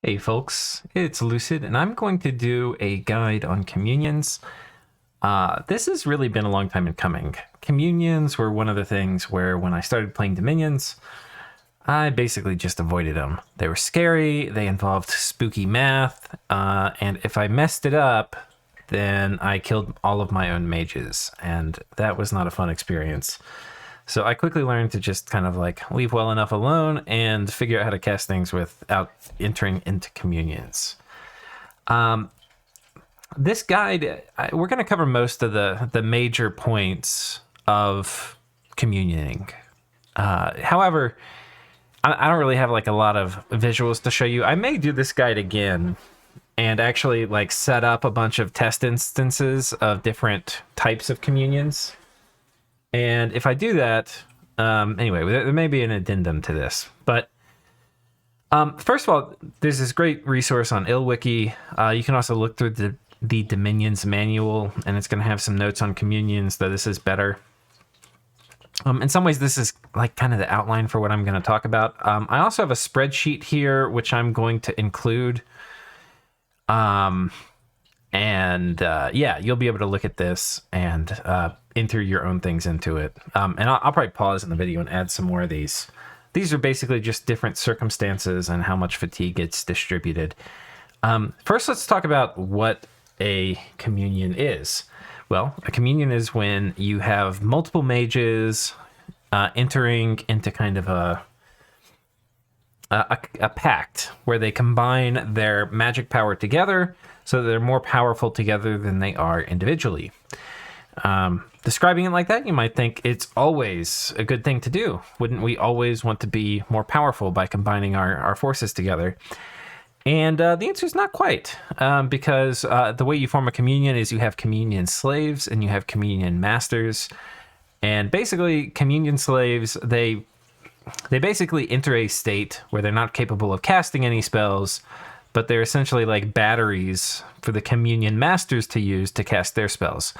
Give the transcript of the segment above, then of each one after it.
Hey folks, it's Lucid, and I'm going to do a guide on communions. This has really been a long time in coming. Communions were one of the things where when I started playing Dominions, I basically just avoided them. They were scary, they involved spooky math, and if I messed it up, then I killed all of my own mages, and that was not a fun experience. So I quickly learned to just kind of like leave well enough alone and figure out how to cast things without entering into communions. This guide, we're going to cover most of the major points of communioning. However, I don't really have like a lot of visuals to show you. I may do this guide again and actually like set up a bunch of test instances of different types of communions. And if I do that, anyway, there may be an addendum to this. But first of all, there's this great resource on IlWiki. You can also look through the Dominions manual, and it's going to have some notes on communions, though this is better. In some ways, this is like kind of the outline for what I'm going to talk about. I also have a spreadsheet here, which I'm going to include. Yeah, you'll be able to look at this and enter your own things into it. And I'll probably pause in the video and add some more of these. These are basically just different circumstances and how much fatigue gets distributed. First, let's talk about what a communion is. Well, a communion is when you have multiple mages entering into kind of a pact where they combine their magic power together so that they're more powerful together than they are individually. Describing it like that, you might think it's always a good thing to do. Wouldn't we always want to be more powerful by combining our forces together? And the answer is not quite, because the way you form a communion is you have communion slaves and you have communion masters. And basically, communion slaves, they basically enter a state where they're not capable of casting any spells, but they're essentially like batteries for the communion masters to use to cast their spells.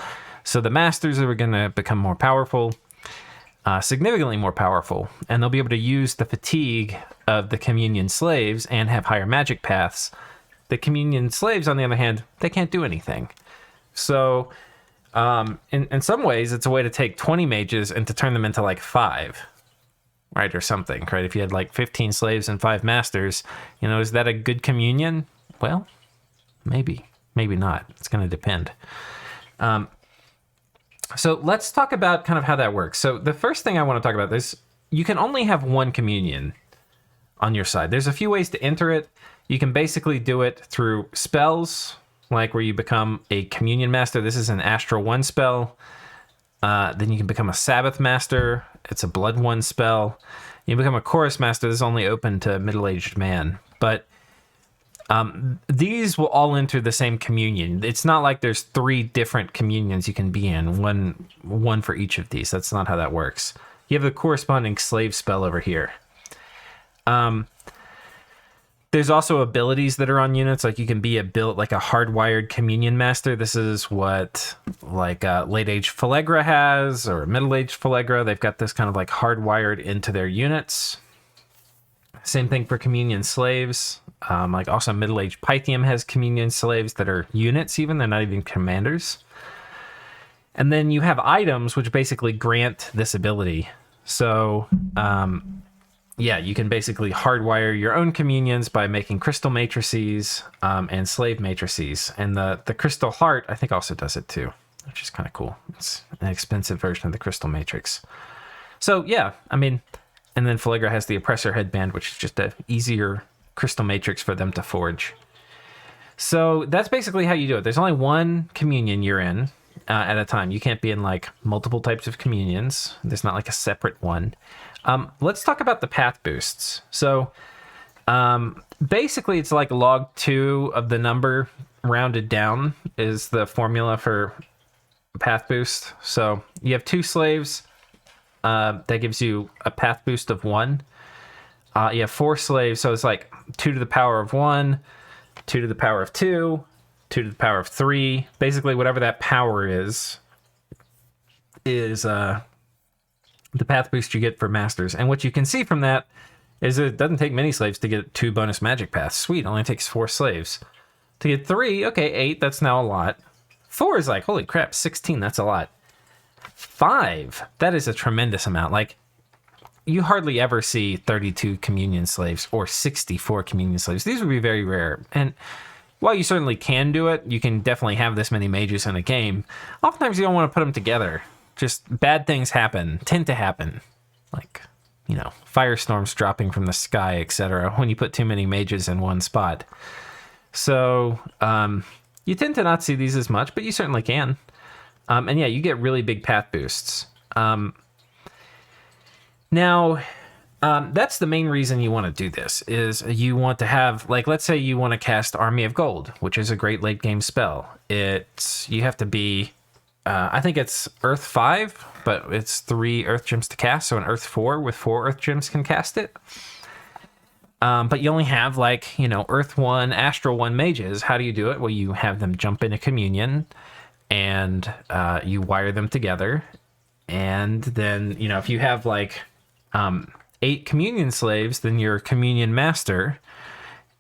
So the masters are going to become more powerful, significantly more powerful, and they'll be able to use the fatigue of the communion slaves and have higher magic paths. The communion slaves, on the other hand, they can't do anything. So in some ways, it's a way to take 20 mages and to turn them into like 5. Right, or something, right? If you had like 15 slaves and 5 masters, is that a good communion? Well, maybe not. It's going to depend. So let's talk about kind of how that works. So the first thing I want to talk about is you can only have one communion on your side. There's a few ways to enter it. You can basically do it through spells, like where you become a communion master. This is an Astral 1 spell. Then you can become a Sabbath Master. It's a Blood 1 spell. You become a Chorus Master. This is only open to middle-aged man. But these will all enter the same communion. It's not like there's 3 different communions you can be in, one for each of these. That's not how that works. You have the corresponding slave spell over here. There's also abilities that are on units, like you can be like a hardwired communion master. This is what like late age Phalegra has, or middle age Phalegra. They've got this kind of like hardwired into their units. Same thing for communion slaves. Like also middle age Pythium has communion slaves that are units even. They're not even commanders. And then you have items which basically grant this ability. So yeah, you can basically hardwire your own communions by making crystal matrices and slave matrices. And the crystal heart, I think, also does it too, which is kind of cool. It's an expensive version of the crystal matrix. So yeah, I mean, and then Phalegra has the oppressor headband, which is just an easier crystal matrix for them to forge. So that's basically how you do it. There's only one communion you're in at a time. You can't be in like multiple types of communions. There's not like a separate one. Let's talk about the path boosts. So basically it's like log 2 of the number rounded down is the formula for path boost. So you have 2 slaves. That gives you a path boost of 1. You have 4 slaves. So it's like 2 to the power of 1, 2 to the power of 2, 2 to the power of 3. Basically whatever that power is the path boost you get for masters. And what you can see from that is it doesn't take many slaves to get 2 bonus magic paths. Sweet, only takes 4 slaves. To get 3, okay, 8, that's now a lot. 4 is like, holy crap, 16, that's a lot. 5, that is a tremendous amount. Like, you hardly ever see 32 communion slaves or 64 communion slaves. These would be very rare. And while you certainly can do it, you can definitely have this many mages in a game. Oftentimes you don't want to put them together. Just bad things tend to happen. Like, firestorms dropping from the sky, etc. when you put too many mages in one spot. So you tend to not see these as much, but you certainly can. And yeah, you get really big path boosts. Now, that's the main reason you want to do this, is you want to have, like, let's say you want to cast Army of Gold, which is a great late game spell. You have to be, I think it's Earth 5, but it's 3 Earth Gems to cast, so an Earth 4 with 4 Earth Gems can cast it. But you only have, Earth 1, Astral 1 mages. How do you do it? Well, you have them jump into communion, and you wire them together. And then, if you have, 8 communion slaves, then your communion master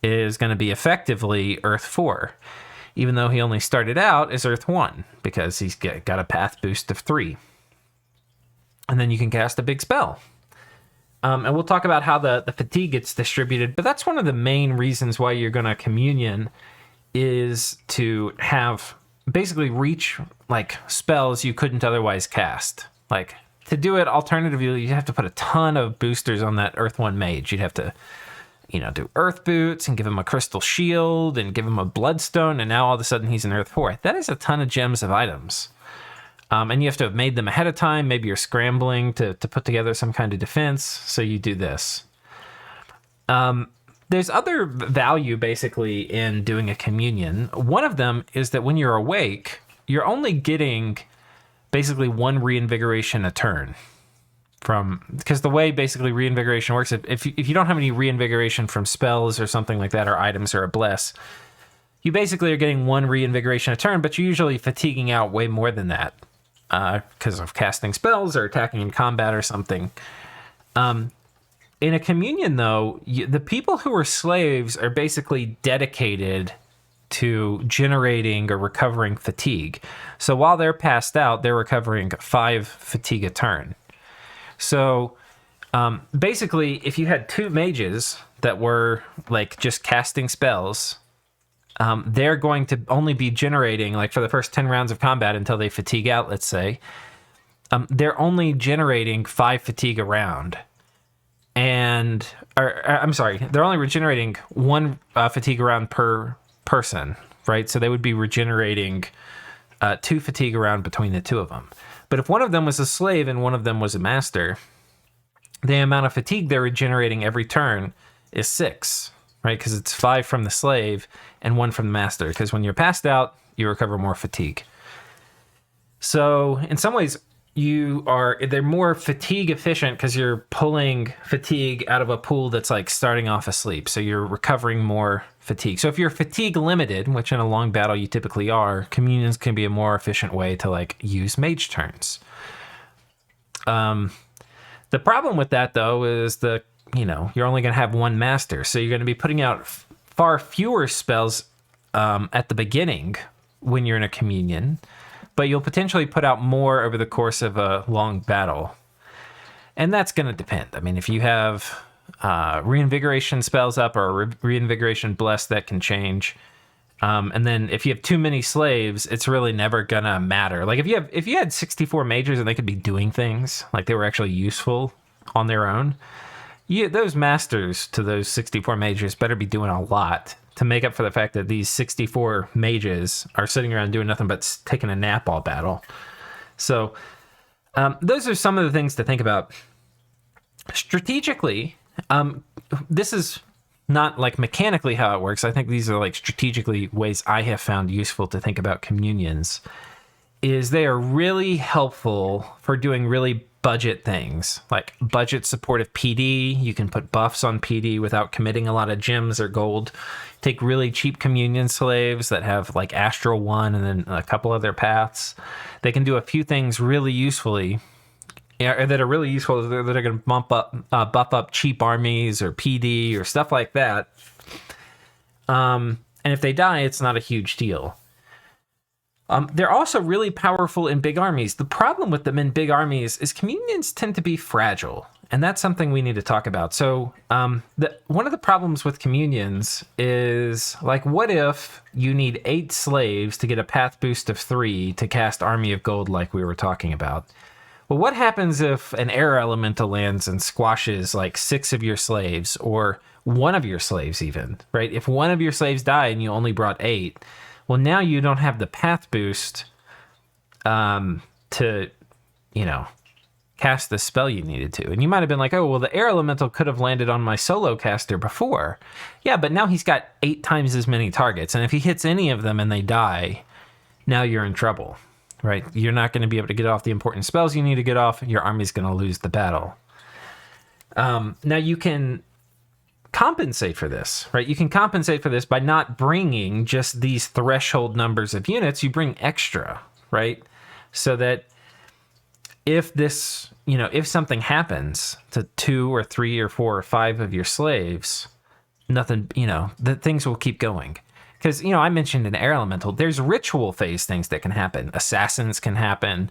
is going to be effectively Earth 4, even though he only started out as Earth 1, because he's got a path boost of 3. And then you can cast a big spell. And we'll talk about how the fatigue gets distributed, but that's one of the main reasons why you're going to communion, is to have basically reach spells you couldn't otherwise cast. To do it alternatively, you'd have to put a ton of boosters on that Earth 1 mage. You'd have to, do Earth Boots and give him a Crystal Shield and give him a Bloodstone, and now all of a sudden he's an Earth 4. That is a ton of gems of items. And you have to have made them ahead of time. Maybe you're scrambling to put together some kind of defense, so you do this. There's other value, basically, in doing a communion. One of them is that when you're awake, you're only getting basically 1 reinvigoration a turn. Because the way basically reinvigoration works, if you don't have any reinvigoration from spells or something like that, or items or a bless, you basically are getting 1 reinvigoration a turn, but you're usually fatiguing out way more than that because of casting spells or attacking in combat or something. In a communion, though, the people who are slaves are basically dedicated to generating or recovering fatigue. So while they're passed out, they're recovering 5 fatigue a turn. So basically, if you had 2 mages that were just casting spells, they're going to only be generating, for the first 10 rounds of combat until they fatigue out, let's say, they're only generating 5 fatigue a round. I'm sorry, they're only regenerating 1 fatigue a round per person, right? So they would be regenerating 2 fatigue a round between the 2 of them. But if one of them was a slave and one of them was a master, the amount of fatigue they're regenerating every turn is 6, right? Because it's 5 from the slave and 1 from the master. Because when you're passed out, you recover more fatigue. So in some ways, they're more fatigue efficient because you're pulling fatigue out of a pool that's starting off asleep. So you're recovering more fatigue. So if you're fatigue limited, which in a long battle you typically are, communions can be a more efficient way to use mage turns. The problem with that, though, is you're only going to have 1 master. So you're going to be putting out far fewer spells at the beginning when you're in a communion, but you'll potentially put out more over the course of a long battle. And that's going to depend. I mean, if you have reinvigoration spells up or reinvigoration bless, that can change. And then if you have too many slaves, it's really never going to matter. If you had 64 mages and they could be doing things, they were actually useful on their own, those masters to those 64 mages better be doing a lot to make up for the fact that these 64 mages are sitting around doing nothing but taking a nap all battle. So those are some of the things to think about. Strategically, this is not mechanically how it works. I think these are strategically ways I have found useful to think about communions, is they are really helpful for doing really budget things, like budget supportive PD. You can put buffs on PD without committing a lot of gems or gold. Take really cheap communion slaves that have Astral 1 and then a couple other paths. They can do a few things really usefully. yeah, that are really useful, that are going to buff up cheap armies or PD or stuff like that. And if they die, it's not a huge deal. They're also really powerful in big armies. The problem with them in big armies is communions tend to be fragile, and that's something we need to talk about. So one of the problems with communions is, like, what if you need 8 slaves to get a path boost of 3 to cast Army of Gold like we were talking about? Well, what happens if an air elemental lands and squashes like 6 of your slaves, or 1 of your slaves even, right? If 1 of your slaves die and you only brought 8, well, now you don't have the path boost to, cast the spell you needed to. And you might have been like, oh, well, the air elemental could have landed on my solo caster before. Yeah, but now he's got 8 times as many targets. And if he hits any of them and they die, now you're in trouble, right? You're not going to be able to get off the important spells you need to get off. Your army's going to lose the battle. Now you can compensate for this, right? You can compensate for this by not bringing just these threshold numbers of units. You bring extra, right? So that if this, if something happens to 2 or 3 or 4 or 5 of your slaves, nothing, the things will keep going. Because, I mentioned an air elemental. There's ritual phase things that can happen. Assassins can happen.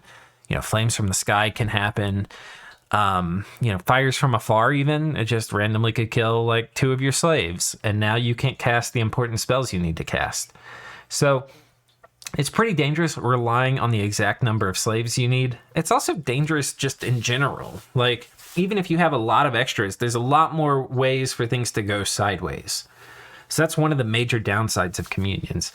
Flames from the sky can happen. Fires from afar even. It just randomly could kill like 2 of your slaves. And now you can't cast the important spells you need to cast. So it's pretty dangerous relying on the exact number of slaves you need. It's also dangerous just in general. Like, even if you have a lot of extras, there's a lot more ways for things to go sideways. So that's one of the major downsides of communions.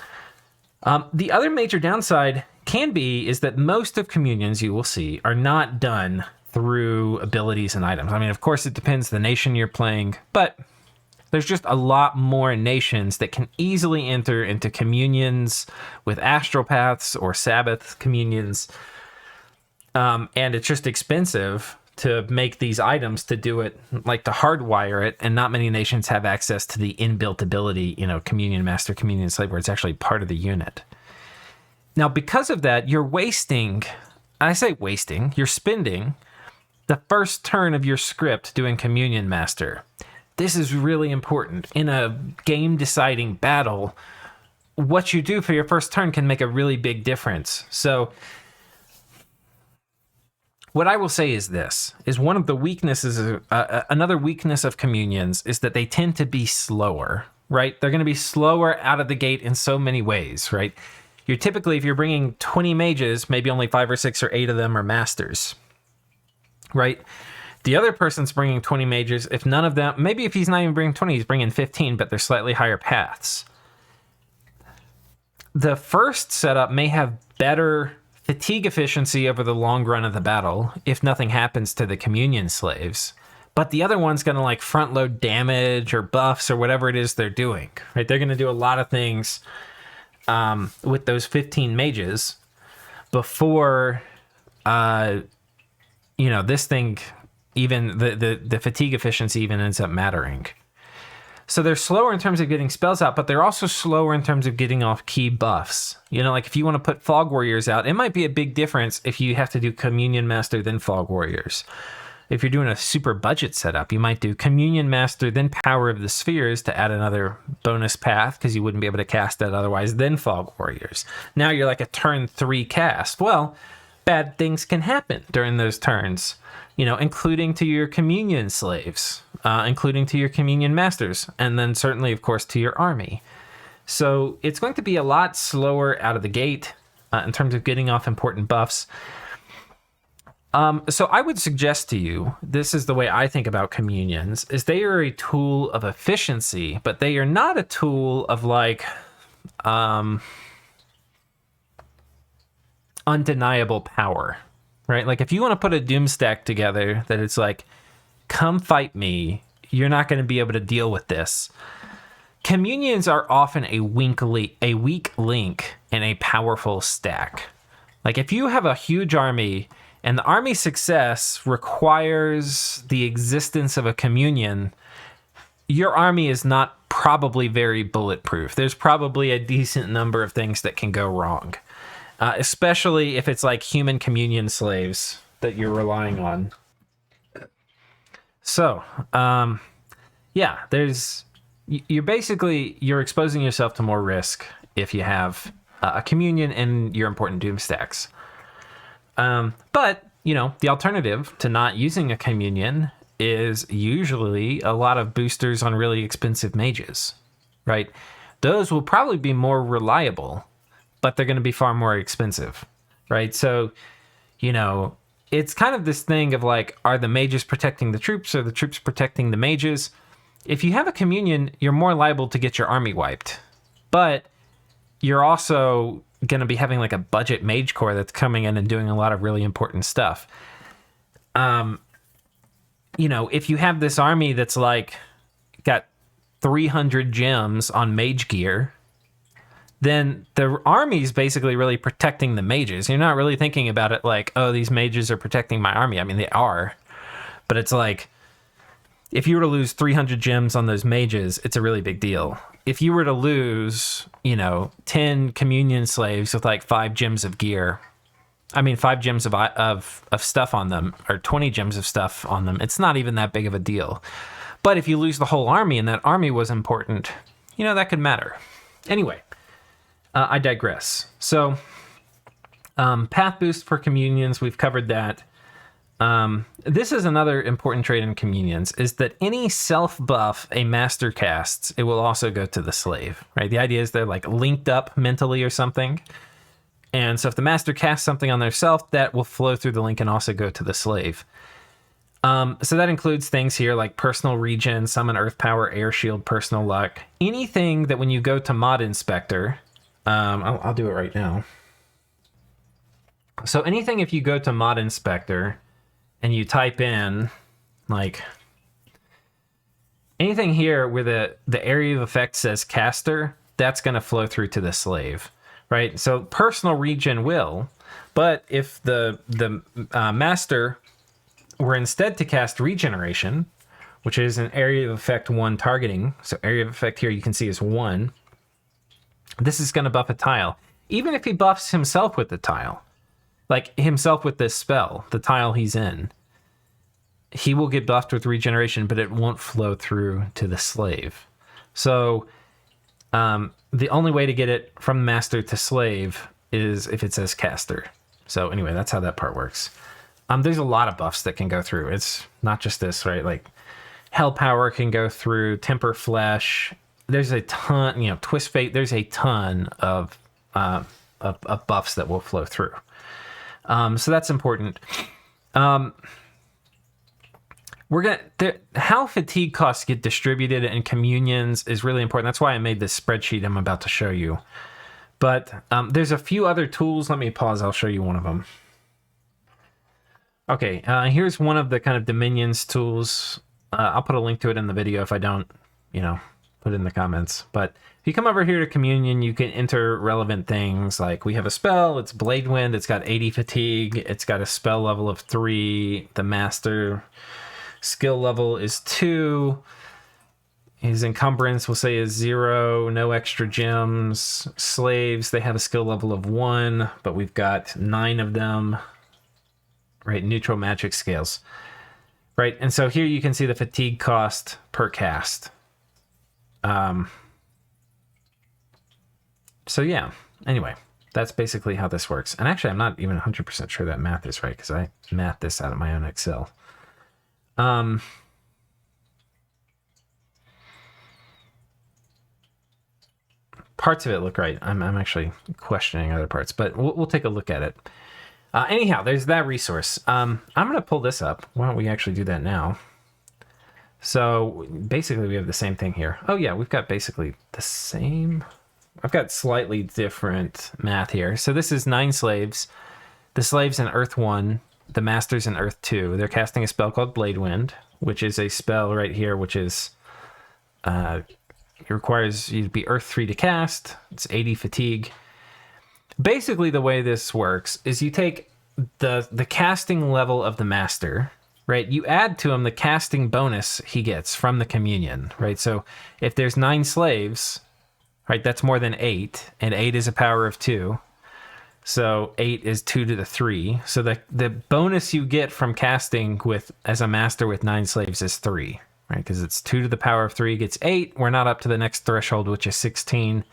The other major downside is that most of communions you will see are not done through abilities and items. I mean, of course, it depends the nation you're playing, but there's just a lot more nations that can easily enter into communions with astropaths or Sabbath communions. And it's just expensive to make these items, to do it, like to hardwire it, and not many nations have access to the inbuilt ability, communion master, communion slave, where it's actually part of the unit. Now, because of that, you're spending the first turn of your script doing communion master. This is really important. In a game-deciding battle, what you do for your first turn can make a really big difference. So what I will say is this, is one of the weaknesses, another weakness of communions is that they tend to be slower, right? They're going to be slower out of the gate in so many ways, right? You're typically, if you're bringing 20 mages, maybe only 5 or 6 or 8 of them are masters, right? The other person's bringing 20 mages. If none of them, maybe if he's not even bringing 20, he's bringing 15, but they're slightly higher paths. The first setup may have better fatigue efficiency over the long run of the battle if nothing happens to the communion slaves, but the other one's going to like front load damage or buffs or whatever it is they're doing, right? They're going to do a lot of things with those 15 mages before this thing, even the fatigue efficiency even ends up mattering. So they're slower in terms of getting spells out, but they're also slower in terms of getting off key buffs. Like if you want to put Fog Warriors out, it might be a big difference if you have to do Communion Master, then Fog Warriors. If you're doing a super budget setup, you might do Communion Master, then Power of the Spheres to add another bonus path, because you wouldn't be able to cast that otherwise, then Fog Warriors. Now you're like a turn 3 cast. Well, bad things can happen during those turns, including to your communion slaves, including to your communion masters, and then certainly, of course, to your army. So it's going to be a lot slower out of the gate in terms of getting off important buffs. So I would suggest to you, this is the way I think about communions, is they are a tool of efficiency, but they are not a tool of like undeniable power, right? Like if you want to put a doom stack together that it's like, come fight me, you're not going to be able to deal with this. Communions are often a weak link in a powerful stack. Like if you have a huge army and the army success requires the existence of a communion, your army is not probably very bulletproof. There's probably a decent number of things that can go wrong. Especially if it's like human communion slaves, that you're relying on. So, yeah, you're exposing yourself to more risk if you have a communion and your important doom stacks. But, the alternative to not using a communion is usually a lot of boosters on really expensive mages, right? Those will probably be more reliable, but they're going to be far more expensive, right? So, it's kind of this thing of like, are the mages protecting the troops or the troops protecting the mages? If you have a communion, you're more liable to get your army wiped, but you're also going to be having like a budget mage corps that's coming in and doing a lot of really important stuff. If you have this army that's like got 300 gems on mage gear, then the army's basically really protecting the mages. You're not really thinking about it like, oh, these mages are protecting my army. I mean, they are, but it's like, if you were to lose 300 gems on those mages, it's a really big deal. If you were to lose, 10 communion slaves with like 5 gems of gear, 5 gems of stuff on them, or 20 gems of stuff on them, it's not even that big of a deal. But if you lose the whole army and that army was important, that could matter. Anyway, I digress. So, path boost for communions, we've covered that. This is another important trait in communions, is that any self buff a master casts, it will also go to the slave, right? The idea is they're like linked up mentally or something. And so if the master casts something on their self, that will flow through the link and also go to the slave. So that includes things here like personal regen, summon earth power, air shield, personal luck, anything that when you go to mod inspector, I'll do it right now. So anything, if you go to mod inspector and you type in like anything here where the area of effect says caster, that's going to flow through to the slave, right? So personal regen will, but if the master were instead to cast regeneration, which is an area of effect 1 targeting, so area of effect here you can see is 1, this is going to buff a tile. Even if he buffs himself with the tile, like himself with this spell, the tile he's in, he will get buffed with regeneration, but it won't flow through to the slave. So the only way to get it from master to slave is if it says caster. So anyway, that's how that part works. There's a lot of buffs that can go through. It's not just this, right? Like hell power can go through, temper flesh. There's a ton, twist fate. There's a ton of buffs that will flow through. So that's important. How fatigue costs get distributed in communions is really important. That's why I made this spreadsheet I'm about to show you. But there's a few other tools. Let me pause. I'll show you one of them. Okay, here's one of the kind of Dominions tools. I'll put a link to it in the video if I don't, put it in the comments. But if you come over here to Communion, you can enter relevant things. Like we have a spell, it's Blade Wind, it's got 80 fatigue, it's got a spell level of 3, the master skill level is 2, his encumbrance we'll say is 0, no extra gems. Slaves, they have a skill level of 1, but we've got 9 of them. Right, neutral magic scales. Right, and so here you can see the fatigue cost per cast. So yeah, anyway, that's basically how this works. And actually, I'm not even 100% sure that math is right, because I mathed this out of my own Excel. Parts of it look right. I'm actually questioning other parts, but we'll take a look at it. Anyhow, there's that resource. I'm going to pull this up. Why don't we actually do that now? So basically we have the same thing here. Oh yeah, we've got basically the same. I've got slightly different math here. So this is 9 slaves. The slaves in Earth 1, the masters in Earth 2. They're casting a spell called Blade Wind, which is a spell right here, which is it requires you to be Earth 3 to cast. It's 80 fatigue. Basically, the way this works is you take the casting level of the master, right? You add to him the casting bonus he gets from the communion, right? So if there's 9 slaves, right, that's more than 8, and 8 is a power of 2. So 8 is 2 to the 3. So the bonus you get from casting with as a master with 9 slaves is 3, right? Because it's 2 to the power of 3 gets 8. We're not up to the next threshold, which is 16.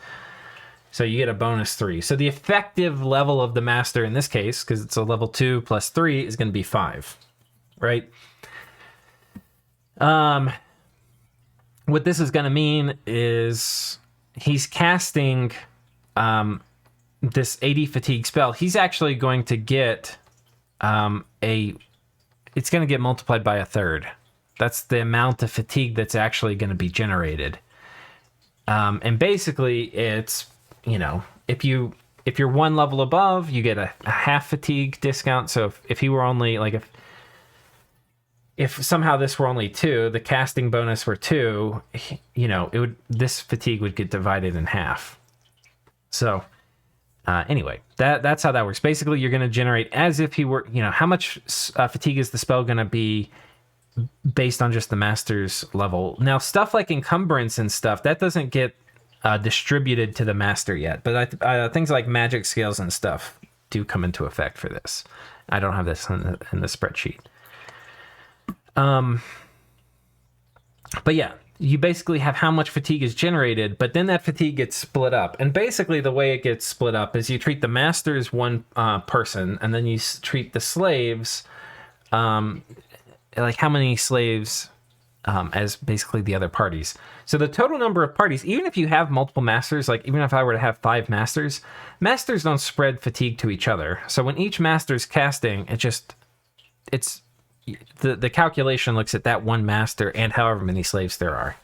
So you get a bonus 3. So the effective level of the master in this case, because it's a level 2 plus 3, is going to be 5, right? What this is going to mean is he's casting this 80 fatigue spell. He's actually going to get it's going to get multiplied by a third. That's the amount of fatigue that's actually going to be generated. And basically it's, if you're one level above, you get a half fatigue discount. So if he were only like, if somehow this were only 2, the casting bonus were 2, this fatigue would get divided in half. So anyway, that's how that works. Basically, you're going to generate as if he were, how much fatigue is the spell going to be based on just the master's level. Now, stuff like encumbrance and stuff, that doesn't get distributed to the master yet. But things like magic scales and stuff do come into effect for this. I don't have this in the spreadsheet. But yeah, you basically have how much fatigue is generated, but then that fatigue gets split up. And basically the way it gets split up is you treat the master as one person, and then you treat the slaves, like how many slaves as basically the other parties. So the total number of parties, even if you have multiple masters, like even if I were to have 5 masters, masters don't spread fatigue to each other. So when each master's casting, the calculation looks at that one master and however many slaves there are.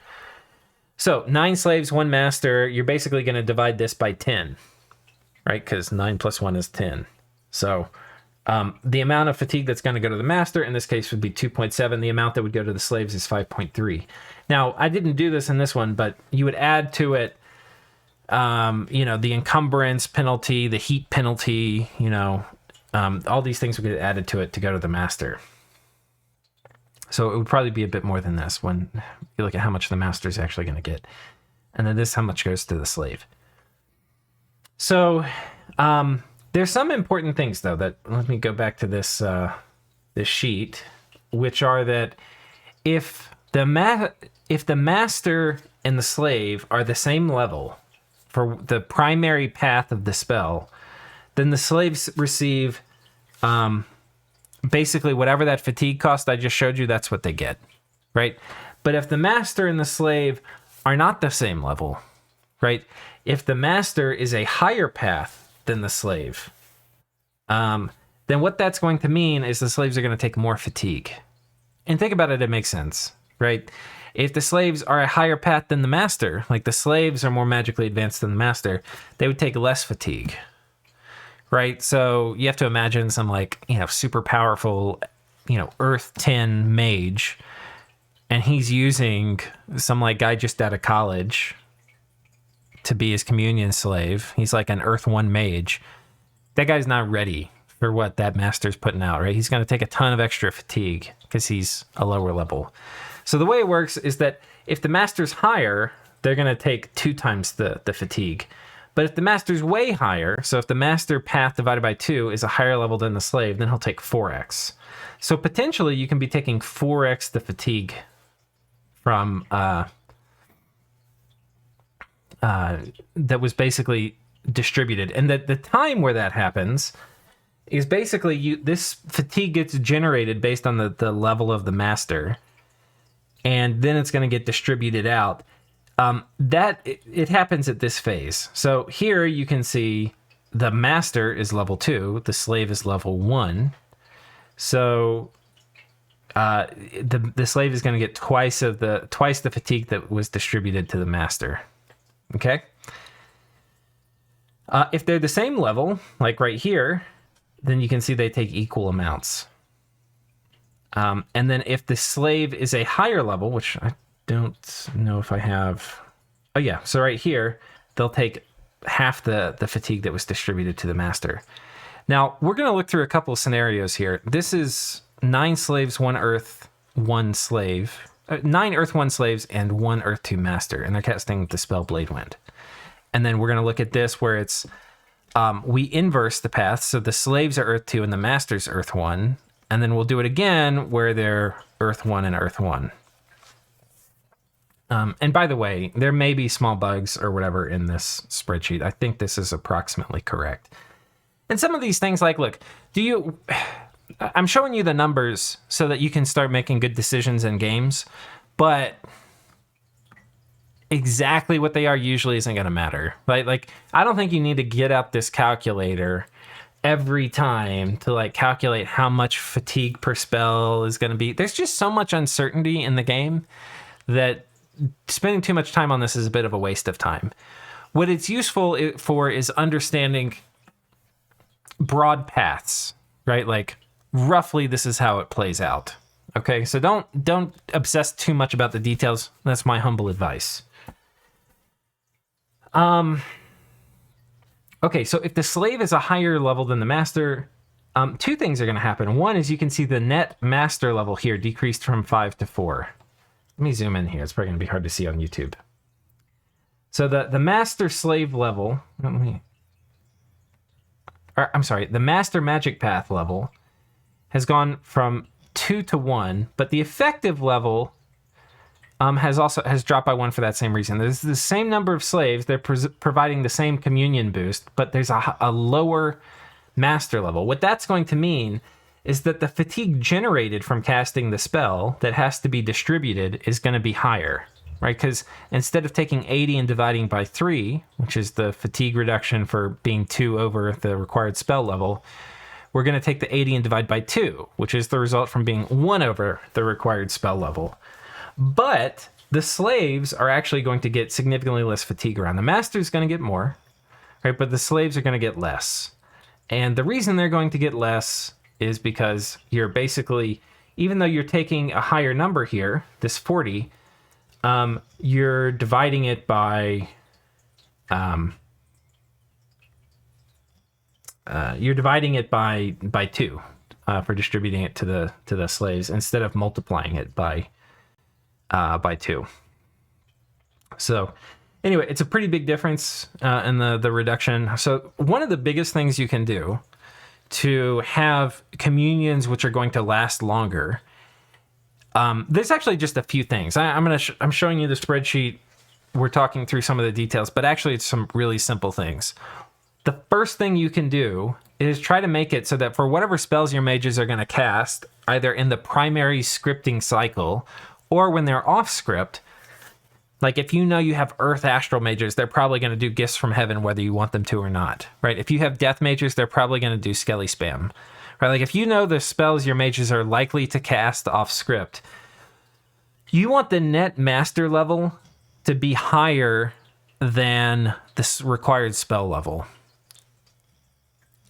So 9 slaves, 1 master, you're basically going to divide this by 10, right? Because 9 plus 1 is 10. So the amount of fatigue that's going to go to the master in this case would be 2.7. The amount that would go to the slaves is 5.3. Now, I didn't do this in this one, but you would add to it, the encumbrance penalty, the heat penalty, all these things would get added to it to go to the master. So it would probably be a bit more than this when you look at how much the master is actually going to get. And then this how much goes to the slave. So there's some important things, though, that let me go back to this sheet, which are that if the master and the slave are the same level for the primary path of the spell, then the slaves receive basically whatever that fatigue cost I just showed you, that's what they get, right? But if the master and the slave are not the same level, right? If the master is a higher path than the slave, then what that's going to mean is the slaves are going to take more fatigue. And think about it, it makes sense, right? If the slaves are a higher path than the master, like the slaves are more magically advanced than the master, they would take less fatigue. Right, so you have to imagine some super powerful, Earth 10 mage, and he's using some guy just out of college to be his communion slave. He's like an Earth 1 mage. That guy's not ready for what that master's putting out, right? He's going to take a ton of extra fatigue because he's a lower level. So the way it works is that if the master's higher, they're going to take 2 times the fatigue. But if the master's way higher, so if the master path divided by 2 is a higher level than the slave, then he'll take 4x. So potentially you can be taking 4x the fatigue from that was basically distributed. And the time where that happens is basically this fatigue gets generated based on the level of the master, and then it's going to get distributed out. It happens at this phase. So here you can see the master is level 2, the slave is level 1. So the slave is going to get twice the fatigue that was distributed to the master. Okay. If they're the same level, like right here, then you can see they take equal amounts. And then if the slave is a higher level, which I don't know if I have. Oh yeah, so right here, they'll take half the fatigue that was distributed to the master. Now, we're going to look through a couple of scenarios here. This is 9 slaves, 1 Earth, 1 slave. 9 Earth 1 slaves and 1 Earth 2 master, and they're casting the spell Blade Wind. And then we're going to look at this where it's we inverse the path. So the slaves are Earth 2 and the master's Earth 1. And then we'll do it again where they're Earth 1 and Earth 1. And by the way, there may be small bugs or whatever in this spreadsheet. I think this is approximately correct. And some of these things, like, look, I'm showing you the numbers so that you can start making good decisions in games, but exactly what they are usually isn't going to matter. Like, I don't think you need to get out this calculator every time to like calculate how much fatigue per spell is going to be. There's just so much uncertainty in the game that spending too much time on this is a bit of a waste of time. What it's useful for is understanding broad paths, right? Like, roughly this is how it plays out. Okay, so don't obsess too much about the details. That's my humble advice. Okay, so if the slave is a higher level than the master, two things are going to happen. One is you can see the net master level here decreased from 5 to 4. Let me zoom in here. It's probably going to be hard to see on YouTube. So the master slave level, the master magic path level has gone from 2 to 1, but the effective level has dropped by 1 for that same reason. There's the same number of slaves. They're providing the same communion boost, but there's a lower master level. What that's going to mean is that the fatigue generated from casting the spell that has to be distributed is going to be higher, right? Because instead of taking 80 and dividing by 3, which is the fatigue reduction for being 2 over the required spell level, we're going to take the 80 and divide by 2, which is the result from being 1 over the required spell level. But the slaves are actually going to get significantly less fatigue around. The master is going to get more, right? But the slaves are going to get less. And the reason they're going to get less is because you're basically, even though you're taking a higher number here, this 40, you're dividing it by 2 for distributing it to the slaves instead of multiplying it by 2. So anyway, it's a pretty big difference in the reduction. So one of the biggest things you can do to have communions which are going to last longer, there's actually just a few things. I'm showing you the spreadsheet. We're talking through some of the details, but actually it's some really simple things. The first thing you can do is try to make it so that for whatever spells your mages are going to cast, either in the primary scripting cycle or when they're off script, like if you know you have Earth Astral mages, they're probably going to do Gifts from Heaven whether you want them to or not, right? If you have Death mages, they're probably going to do Skelly Spam, right? Like if you know the spells your mages are likely to cast off script, you want the net master level to be higher than this required spell level.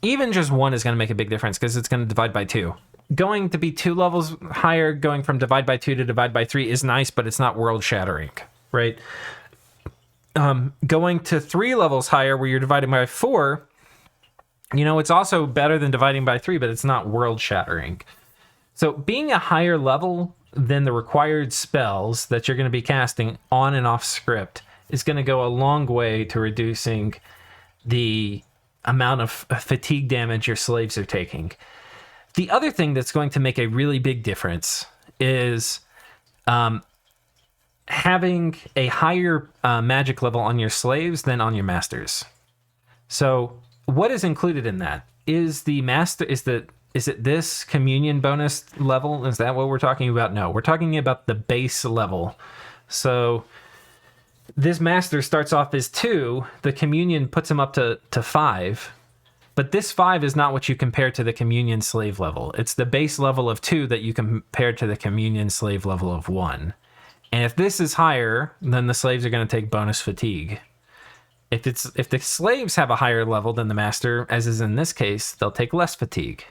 Even just 1 is going to make a big difference because it's going to divide by 2. Going to be 2 levels higher, going from divide by 2 to divide by 3 is nice, but it's not world shattering, right? Going to 3 levels higher where you're dividing by 4, it's also better than dividing by 3, but it's not world shattering. So being a higher level than the required spells that you're going to be casting on and off script is going to go a long way to reducing the amount of fatigue damage your slaves are taking. The other thing that's going to make a really big difference is having a higher magic level on your slaves than on your masters. So what is included in that? Is it this communion bonus level? Is that what we're talking about? No, we're talking about the base level. So this master starts off as 2, the communion puts him up to 5, but this 5 is not what you compare to the communion slave level. It's the base level of 2 that you compare to the communion slave level of 1. And if this is higher, then the slaves are going to take bonus fatigue. If the slaves have a higher level than the master, as is in this case, they'll take less fatigue.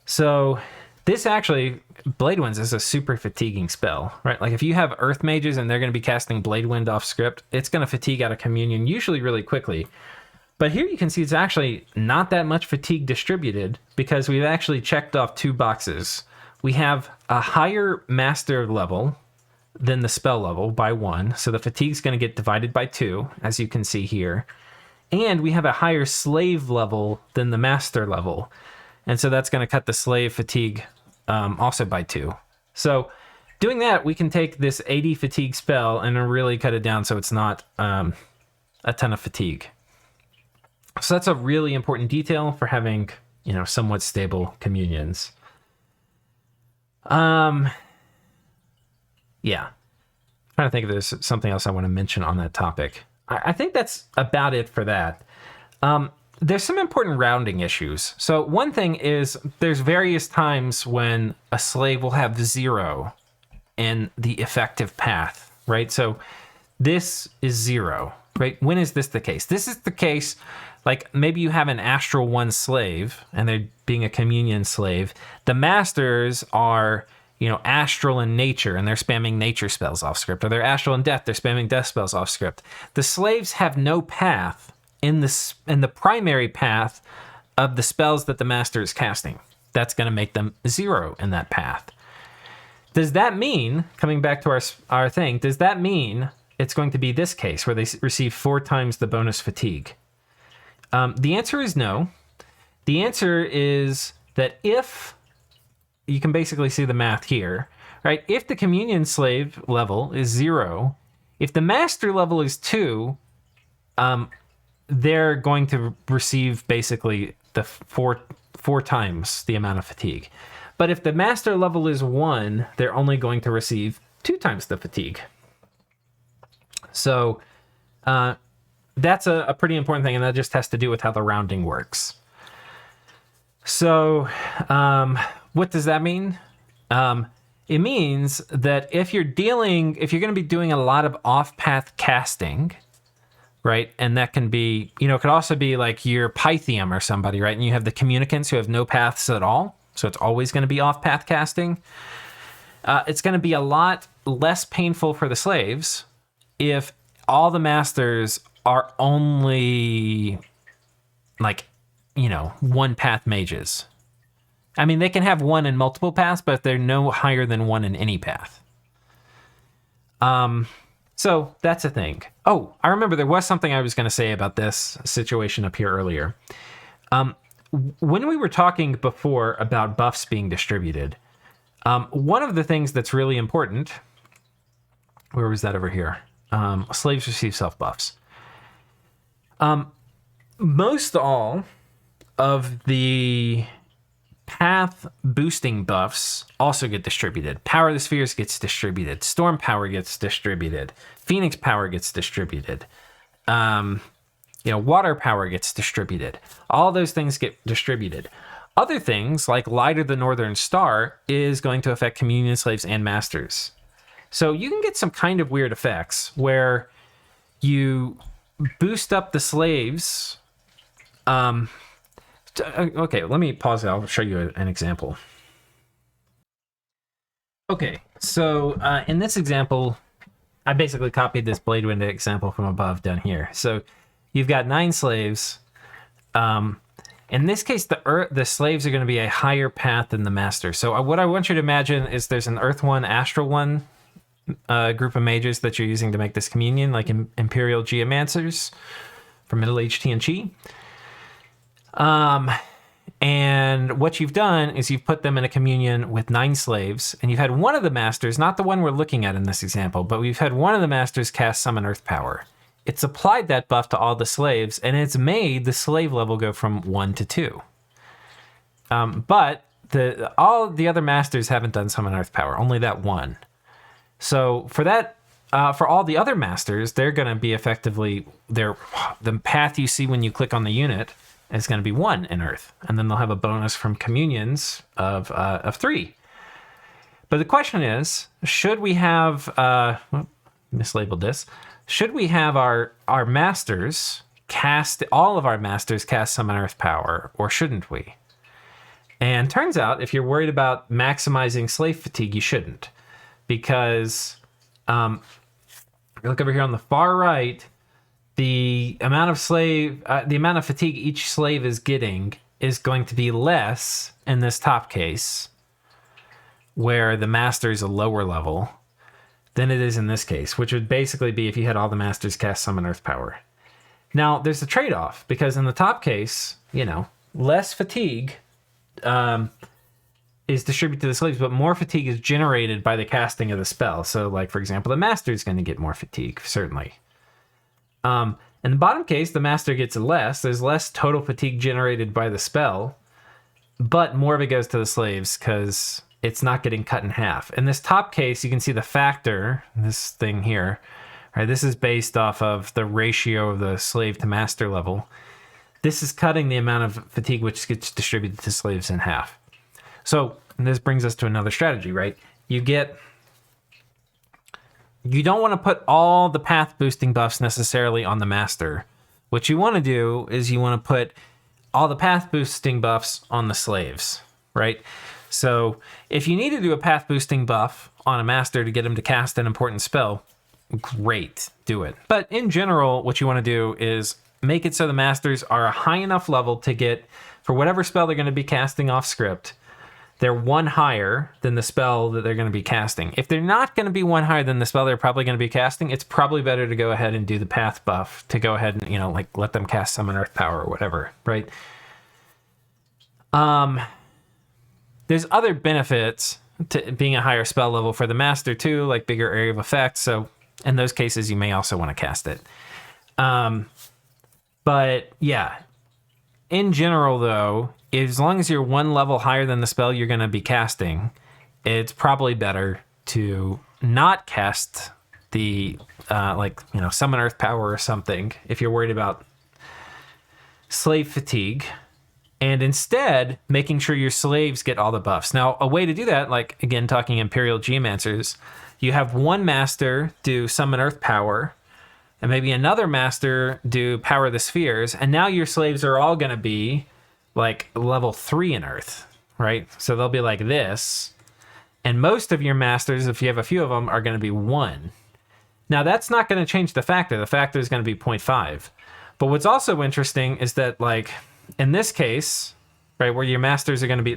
So this actually, Blade Winds is a super fatiguing spell, right? Like if you have Earth mages and they're going to be casting Blade Wind off script, it's going to fatigue out of communion usually really quickly. But here you can see it's actually not that much fatigue distributed because we've actually checked off 2 boxes. We have a higher master level than the spell level by 1, so the fatigue's going to get divided by 2, as you can see here. And we have a higher slave level than the master level. And so that's going to cut the slave fatigue also by 2. So doing that, we can take this 80 fatigue spell and really cut it down so it's not a ton of fatigue. So that's a really important detail for having, somewhat stable communions. Yeah. I'm trying to think if there's something else I want to mention on that topic. I think that's about it for that. There's some important rounding issues. So one thing is there's various times when a slave will have 0 in the effective path, right? So this is 0, right? When is this the case? This is the case, like maybe you have an Astral 1 slave and they're being a communion slave. The masters are, astral in nature and they're spamming nature spells off script, or they're astral in death, they're spamming death spells off script. The slaves have no path in the primary path of the spells that the master is casting. That's going to make them 0 in that path. Does that mean, coming back to our thing, does that mean it's going to be this case where they receive 4 times the bonus fatigue? The answer is no. The answer is that if, you can basically see the math here, right? If the communion slave level is 0, if the master level is 2, they're going to receive basically the four times the amount of fatigue. But if the master level is 1, they're only going to receive 2 times the fatigue. So that's a pretty important thing, and that just has to do with how the rounding works. So what does that mean? It means that if you're going to be doing a lot of off-path casting, right? And that can be, it could also be like your Pythium or somebody, right? And you have the communicants who have no paths at all. So it's always going to be off-path casting. It's going to be a lot less painful for the slaves if all the masters are only one-path mages. I mean, they can have 1 in multiple paths, but they're no higher than 1 in any path. So that's a thing. Oh, I remember there was something I was going to say about this situation up here earlier. When we were talking before about buffs being distributed, one of the things that's really important, where was that over here? Slaves receive self-buffs. Most all of the path boosting buffs also get distributed. Power of the Spheres gets distributed. Storm power gets distributed. Phoenix power gets distributed. Water power gets distributed. All those things get distributed. Other things, like Light of the Northern Star, is going to affect communion slaves and masters. So you can get some kind of weird effects where you boost up the slaves. Okay, let me pause it. I'll show you an example. Okay, so in this example, I basically copied this Blade Wind example from above down here. So you've got 9 slaves. In this case, the slaves are going to be a higher path than the master. So what I want you to imagine is there's an Earth 1, Astral 1 group of mages that you're using to make this communion, like Imperial Geomancers from Middle Age TNG. And what you've done is you've put them in a communion with 9 slaves, and you've had one of the masters, not the one we're looking at in this example, but we've had one of the masters cast Summon Earth Power. It's applied that buff to all the slaves, and it's made the slave level go from 1 to 2. But all the other masters haven't done Summon Earth Power, only that one. So for that, for all the other masters, they're going to be effectively the path you see when you click on the unit is going to be 1 in Earth, and then they'll have a bonus from communions of 3. But the question is, should we have mislabeled this? Should we have our masters cast, all of our masters cast Summon Earth Power, or shouldn't we? And turns out, if you're worried about maximizing slave fatigue, you shouldn't, because look over here on the far right. The amount of fatigue each slave is getting is going to be less in this top case, where the master is a lower level, than it is in this case, which would basically be if you had all the masters cast Summon Earth Power. Now, there's a trade-off, because in the top case, less fatigue is distributed to the slaves, but more fatigue is generated by the casting of the spell. So, like, for example, the master is going to get more fatigue, certainly. In the bottom case, the master gets less. There's less total fatigue generated by the spell, but more of it goes to the slaves because it's not getting cut in half. In this top case, you can see the factor, this thing here, right? This is based off of the ratio of the slave to master level. This is cutting the amount of fatigue which gets distributed to slaves in half. So this brings us to another strategy, right? You don't want to put all the path boosting buffs necessarily on the master. What you want to do is you want to put all the path boosting buffs on the slaves, right? So if you need to do a path boosting buff on a master to get him to cast an important spell, great, do it. But in general, what you want to do is make it so the masters are a high enough level to get, for whatever spell they're going to be casting off script, they're one higher than the spell that they're going to be casting. If they're not going to be one higher than the spell they're probably going to be casting, it's probably better to go ahead and do the path buff, to go ahead and, let them cast Summon Earth Power or whatever, right? There's other benefits to being a higher spell level for the master too, like bigger area of effect. So in those cases, you may also want to cast it. But yeah, in general though, as long as you're one level higher than the spell you're going to be casting, it's probably better to not cast the, Summon Earth Power or something if you're worried about slave fatigue, and instead making sure your slaves get all the buffs. Now, a way to do that, like, again, talking Imperial Geomancers, you have one master do Summon Earth Power, and maybe another master do Power the Spheres, and now your slaves are all going to be like level 3 in Earth, right? So they'll be like this, and most of your masters, if you have a few of them, are going to be 1. Now, that's not going to change the factor. The factor is going to be 0.5. But what's also interesting is that, like, in this case, right, where your masters are going to be,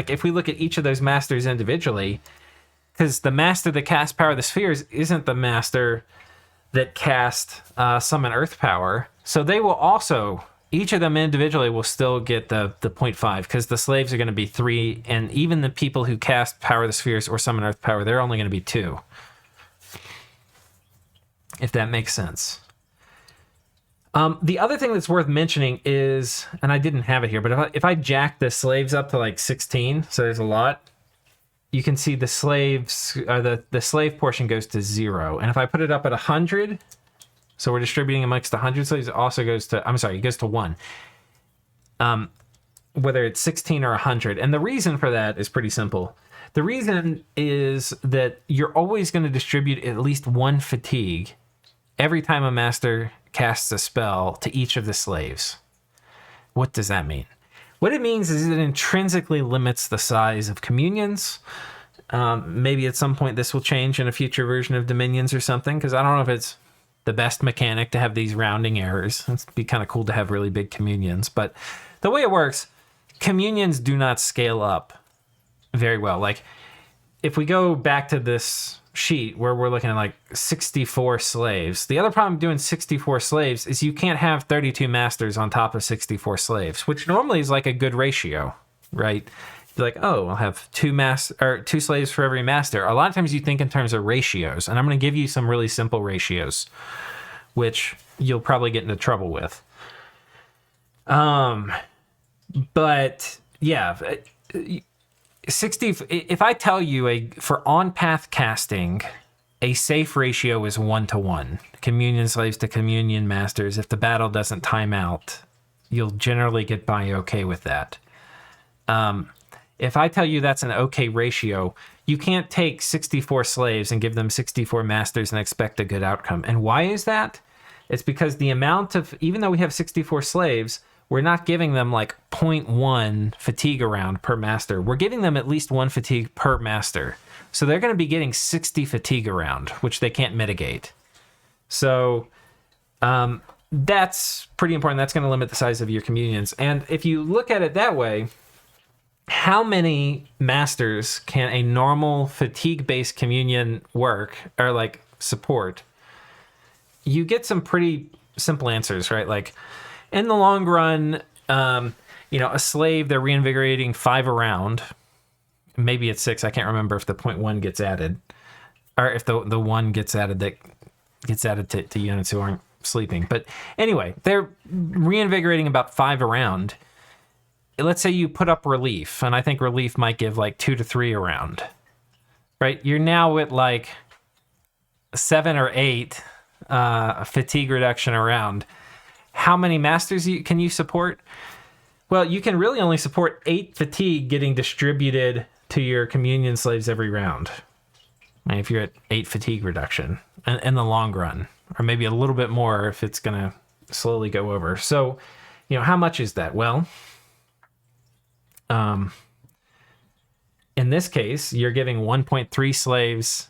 if we look at each of those masters individually, because the master that casts Power of the Spheres isn't the master that cast Summon Earth Power. So they will also, each of them individually will still get the 0.5, because the slaves are going to be 3, and even the people who cast Power of the Spheres or Summon Earth Power, they're only going to be 2. If that makes sense. The other thing that's worth mentioning is, and I didn't have it here, but if I jack the slaves up to like 16, so there's a lot, you can see the slaves, the slave portion goes to 0. And if I put it up at 100, so we're distributing amongst 100 slaves, it also goes to, it goes to 1. Whether it's 16 or 100. And the reason for that is pretty simple. The reason is that you're always going to distribute at least 1 fatigue every time a master casts a spell to each of the slaves. What does that mean? What it means is it intrinsically limits the size of communions. Maybe at some point this will change in a future version of Dominions or something, because I don't know if it's the best mechanic to have these rounding errors. It'd be kind of cool to have really big communions. But the way it works, communions do not scale up very well. Like, if we go back to this sheet where we're looking at like 64 slaves, the other problem doing 64 slaves is you can't have 32 masters on top of 64 slaves, which normally is like a good ratio, right? You're like, oh, I'll have 2 slaves for every master. A lot of times you think in terms of ratios, and I'm going to give you some really simple ratios, which you'll probably get into trouble with. But yeah, 60. If I tell you for on-path casting, a safe ratio is 1-to-1. Communion slaves to communion masters. If the battle doesn't time out, you'll generally get by okay with that. If I tell you that's an okay ratio, you can't take 64 slaves and give them 64 masters and expect a good outcome. And why is that? It's because the amount of, even though we have 64 slaves, we're not giving them like 0.1 fatigue around per master. We're giving them at least 1 fatigue per master. So they're going to be getting 60 fatigue around, which they can't mitigate. So that's pretty important. That's going to limit the size of your communions. And if you look at it that way, how many masters can a normal fatigue-based communion work or like support? You get some pretty simple answers, right? Like in the long run, a slave, they're reinvigorating 5 a round. Maybe it's 6. I can't remember if the 0.1 gets added, or if the 1 gets added that gets added to units who aren't sleeping. But anyway, they're reinvigorating about 5 a round. Let's say you put up relief, and I think relief might give like 2 to 3 a round, right? You're now at like 7 or 8 fatigue reduction a round. How many masters can you support? Well, you can really only support 8 fatigue getting distributed to your communion slaves every round. And if you're at 8 fatigue reduction in the long run, or maybe a little bit more if it's going to slowly go over. So, how much is that? Well, in this case, you're giving 1.3 slaves.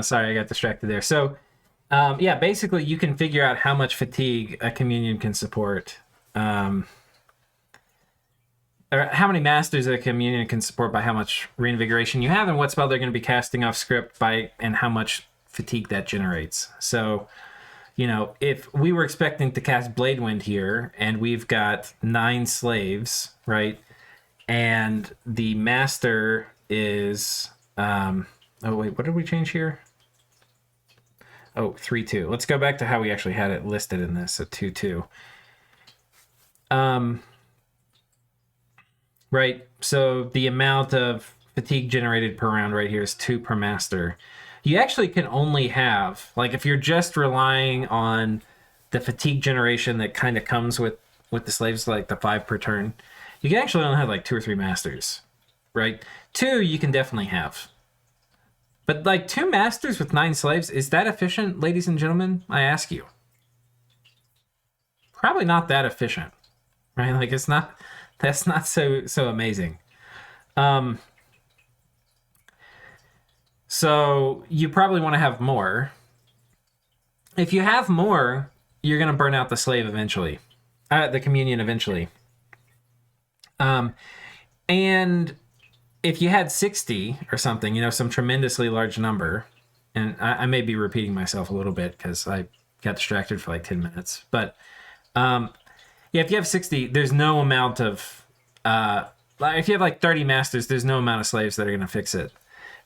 Sorry, I got distracted there. So, basically you can figure out how much fatigue a communion can support, or how many masters a communion can support by how much reinvigoration you have, and what spell they're going to be casting off script by, and how much fatigue that generates. So, if we were expecting to cast Blade Wind here, and we've got 9 slaves, right, and the master is, oh wait, what did we change here? Oh, 3-2. Let's go back to how we actually had it listed in this, at 2-2. Right, so the amount of fatigue generated per round right here is 2 per master. You actually can only have, like, if you're just relying on the fatigue generation that kind of comes with the slaves, like the 5 per turn, you can actually only have like 2 or 3 masters, right? 2 you can definitely have. But like 2 masters with 9 slaves, is that efficient, ladies and gentlemen? I ask you. Probably not that efficient, right? Like that's not so amazing. So you probably want to have more. If you have more, you're going to burn out the slave eventually, the communion eventually. And if you had 60 or something, some tremendously large number, and I may be repeating myself a little bit because I got distracted for like 10 minutes, but if you have 60, there's no amount of, if you have like 30 masters, there's no amount of slaves that are going to fix it.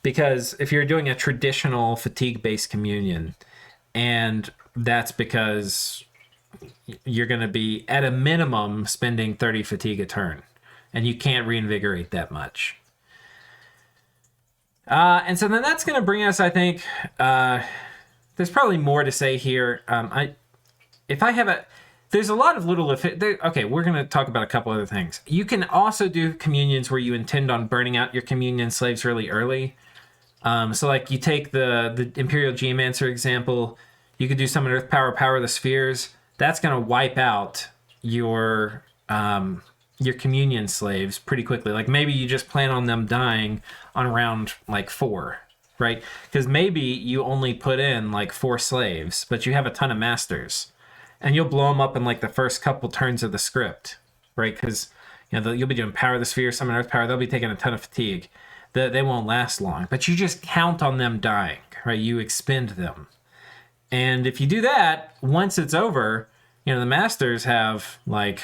Because if you're doing a traditional fatigue-based communion, and that's because you're going to be, at a minimum, spending 30 fatigue a turn, and you can't reinvigorate that much. And so then that's going to bring us, I think, there's probably more to say here. There's a lot of little, okay, we're going to talk about a couple other things. You can also do communions where you intend on burning out your communion slaves really early. So like you take the Imperial Geomancer example, you could do Summon Earth Power the Spheres. That's going to wipe out your communion slaves pretty quickly. Like maybe you just plan on them dying on round like 4, right? Because maybe you only put in like 4 slaves, but you have a ton of masters, and you'll blow them up in like the first couple turns of the script, right? Because you'll be doing Power of the Sphere, Summon Earth Power. They'll be taking a ton of fatigue. They won't last long, but you just count on them dying, right? You expend them. And if you do that, once it's over, the masters have like,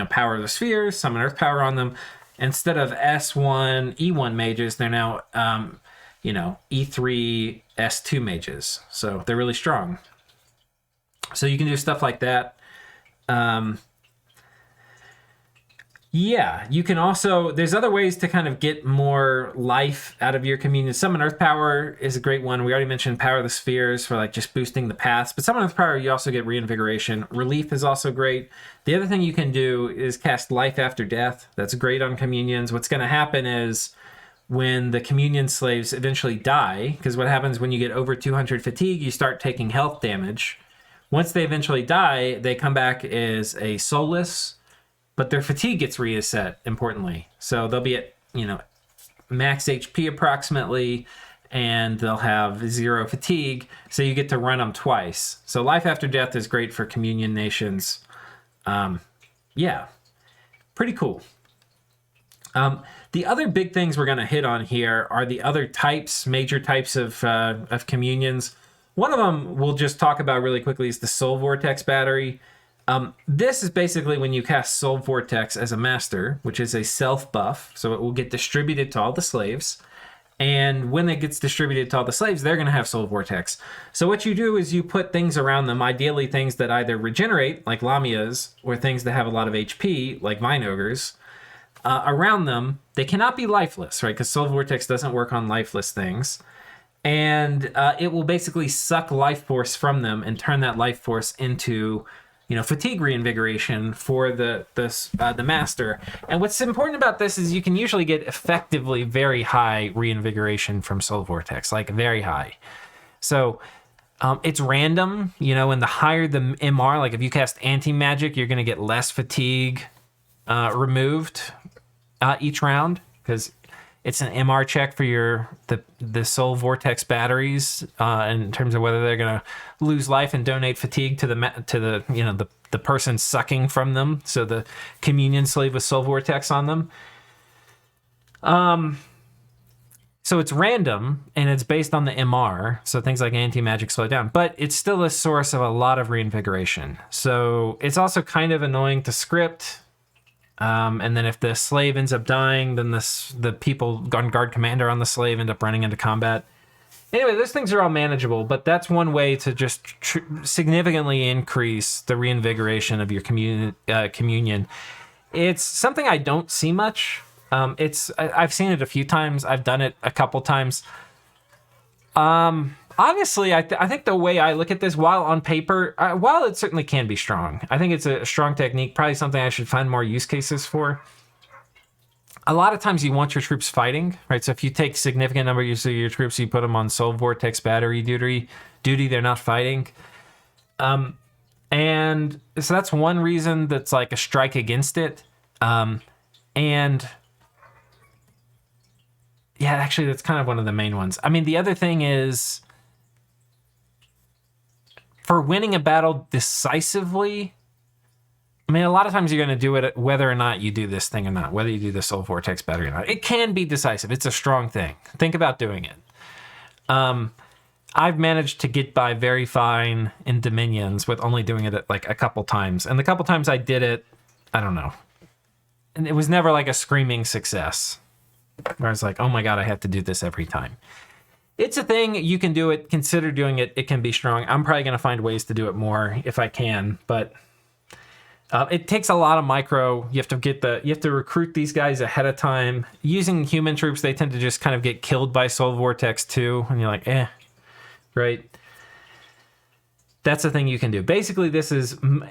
Power of the Spheres, Summon Earth Power on them. Instead of S1, E1 mages, they're now, E3, S2 mages. So they're really strong. So you can do stuff like that. You can also, there's other ways to kind of get more life out of your communion. Summon Earth Power is a great one. We already mentioned Power of the Spheres for like just boosting the paths, but Summon Earth Power, you also get reinvigoration. Relief is also great. The other thing you can do is cast Life After Death. That's great on communions. What's going to happen is when the communion slaves eventually die, because what happens when you get over 200 fatigue, you start taking health damage. Once they eventually die, they come back as a soulless, but their fatigue gets reset, importantly. So they'll be at, max HP approximately, and they'll have 0 fatigue, so you get to run them twice. So Life After Death is great for communion nations. Pretty cool. The other big things we're going to hit on here are the other major types of communions. One of them we'll just talk about really quickly is the Soul Vortex battery. This is basically when you cast Soul Vortex as a master, which is a self buff, so it will get distributed to all the slaves. And when it gets distributed to all the slaves, they're going to have Soul Vortex. So what you do is you put things around them, ideally things that either regenerate, like Lamias, or things that have a lot of HP, like Vine Ogres, around them. They cannot be lifeless, right? Because Soul Vortex doesn't work on lifeless things. And it will basically suck life force from them and turn that life force into, fatigue reinvigoration for the master. And what's important about this is you can usually get effectively very high reinvigoration from Soul Vortex, like very high. So it's random, and the higher the MR, like if you cast anti-magic, you're going to get less fatigue removed each round, because it's an MR check for the Soul Vortex batteries in terms of whether they're going to lose life and donate fatigue to the person sucking from them. So the communion slave with Soul Vortex on them. So it's random and it's based on the MR. So things like anti-magic slow down, but it's still a source of a lot of reinvigoration. So it's also kind of annoying to script. And then if the slave ends up dying, then the people on guard commander on the slave end up running into combat. Anyway, those things are all manageable, but that's one way to just significantly increase the reinvigoration of your communion. It's something I don't see much. I've seen it a few times. I've done it a couple times. Honestly, I think the way I look at this, while on paper, while it certainly can be strong, I think it's a strong technique, probably something I should find more use cases for. A lot of times you want your troops fighting, right? So if you take significant numbers of your troops, you put them on Soul Vortex battery duty, they're not fighting. And so that's one reason that's like a strike against it. And yeah, actually, that's kind of one of the main ones. I mean, the other thing is, for winning a battle decisively, I mean, a lot of times you're going to do it whether or not you do this thing or not, whether you do the Soul Vortex battery or not. It can be decisive. It's a strong thing. Think about doing it. I've managed to get by very fine in Dominions with only doing it like a couple times. And the couple times I did it, I don't know. And it was never like a screaming success, where I was like, oh my God, I have to do this every time. It's a thing. You can do it. Consider doing it. It can be strong. I'm probably going to find ways to do it more if I can, but it takes a lot of micro. You have to recruit these guys ahead of time. Using human troops, they tend to just kind of get killed by Soul Vortex too, and you're like, right? That's the thing you can do. Basically,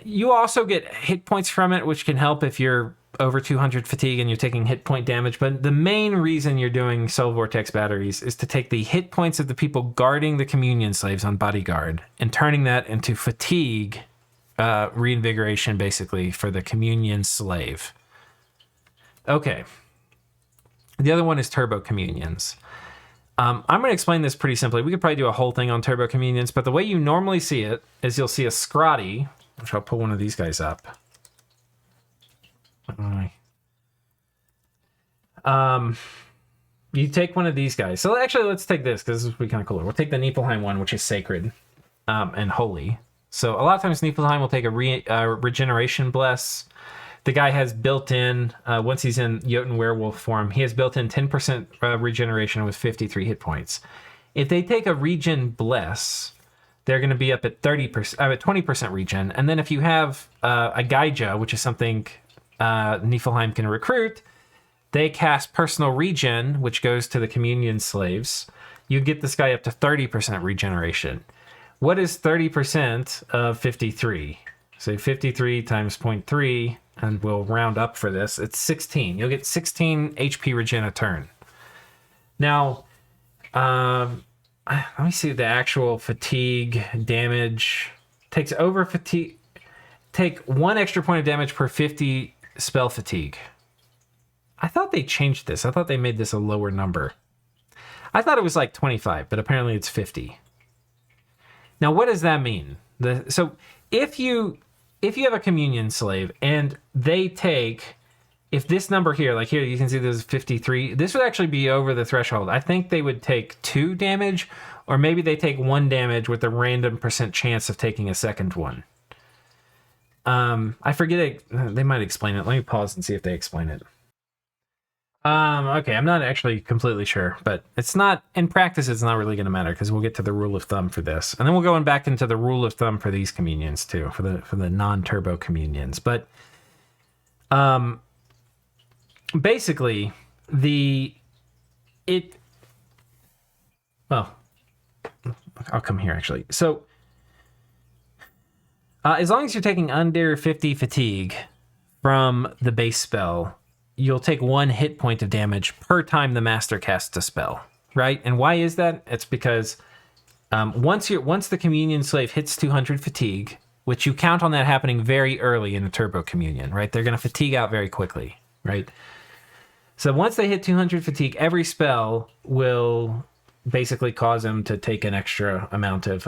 you also get hit points from it, which can help if you're over 200 fatigue and you're taking hit point damage. But the main reason you're doing Soul Vortex batteries is to take the hit points of the people guarding the communion slaves on bodyguard and turning that into fatigue reinvigoration, basically, for the communion slave. Okay. The other one is turbo communions. I'm going to explain this pretty simply. We could probably do a whole thing on turbo communions, but the way you normally see it is you'll see a Scrotty, which I'll pull one of these guys up. You take one of these guys. So actually, let's take this, because this would be kind of cooler. We'll take the Niflheim one, which is sacred and holy. So a lot of times Niflheim will take a regeneration bless. The guy has built-in, once he's in Jotun werewolf form, he has built-in 10% regeneration with 53 hit points. If they take a regen bless, they're going to be up at 20% regen. And then if you have a Gaija, which is something Niflheim can recruit, they cast personal regen, which goes to the communion slaves. You get this guy up to 30% regeneration. What is 30% of 53? So 53 times 0.3, and we'll round up for this. It's 16. You'll get 16 HP regen a turn. Now, let me see the actual fatigue damage. Takes over fatigue. Take 1 extra point of damage per 50 spell fatigue. I thought they changed this. I thought they made this a lower number. I thought it was like 25, but apparently it's 50. Now, what does that mean? So if you have a communion slave and they take if this number here, like here, you can see there's 53. This would actually be over the threshold. I think they would take 2 damage, or maybe they take 1 damage with a random % chance of taking a second one. I forget it. They might explain it. Let me pause and see if they explain it. Okay, I'm not actually completely sure, but it's not, in practice, it's not really going to matter because we'll get to the rule of thumb for this. And then we'll go back into the rule of thumb for these communions too, for the non-turbo communions. But basically, well, I'll come here actually. So as long as you're taking under 50 fatigue from the base spell, you'll take 1 hit point of damage per time the master casts a spell, right? And why is that? It's because once the communion slave hits 200 fatigue, which you count on that happening very early in a turbo communion, right? They're going to fatigue out very quickly, right? So once they hit 200 fatigue, every spell will basically cause them to take an extra amount of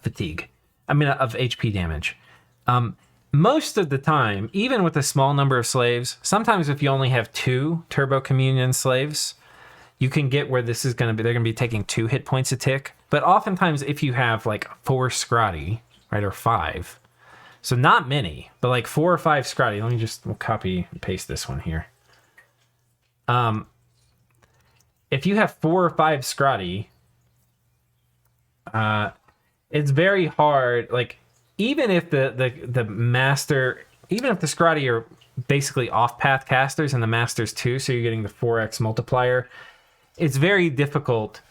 fatigue. I mean, of HP damage. Most of the time, even with a small number of slaves, sometimes if you only have 2 turbo communion slaves, you can get where this is going to be, they're going to be taking 2 hit points a tick. But oftentimes if you have like 4 scrotty, right, or 5, so not many, but like 4 or 5 scrotty, we'll copy and paste this one here. If you have 4 or 5 scrotty, it's very hard, like, even if the master, even if the scrotty are basically off-path casters and the master's too, so you're getting the 4x multiplier, it's very difficult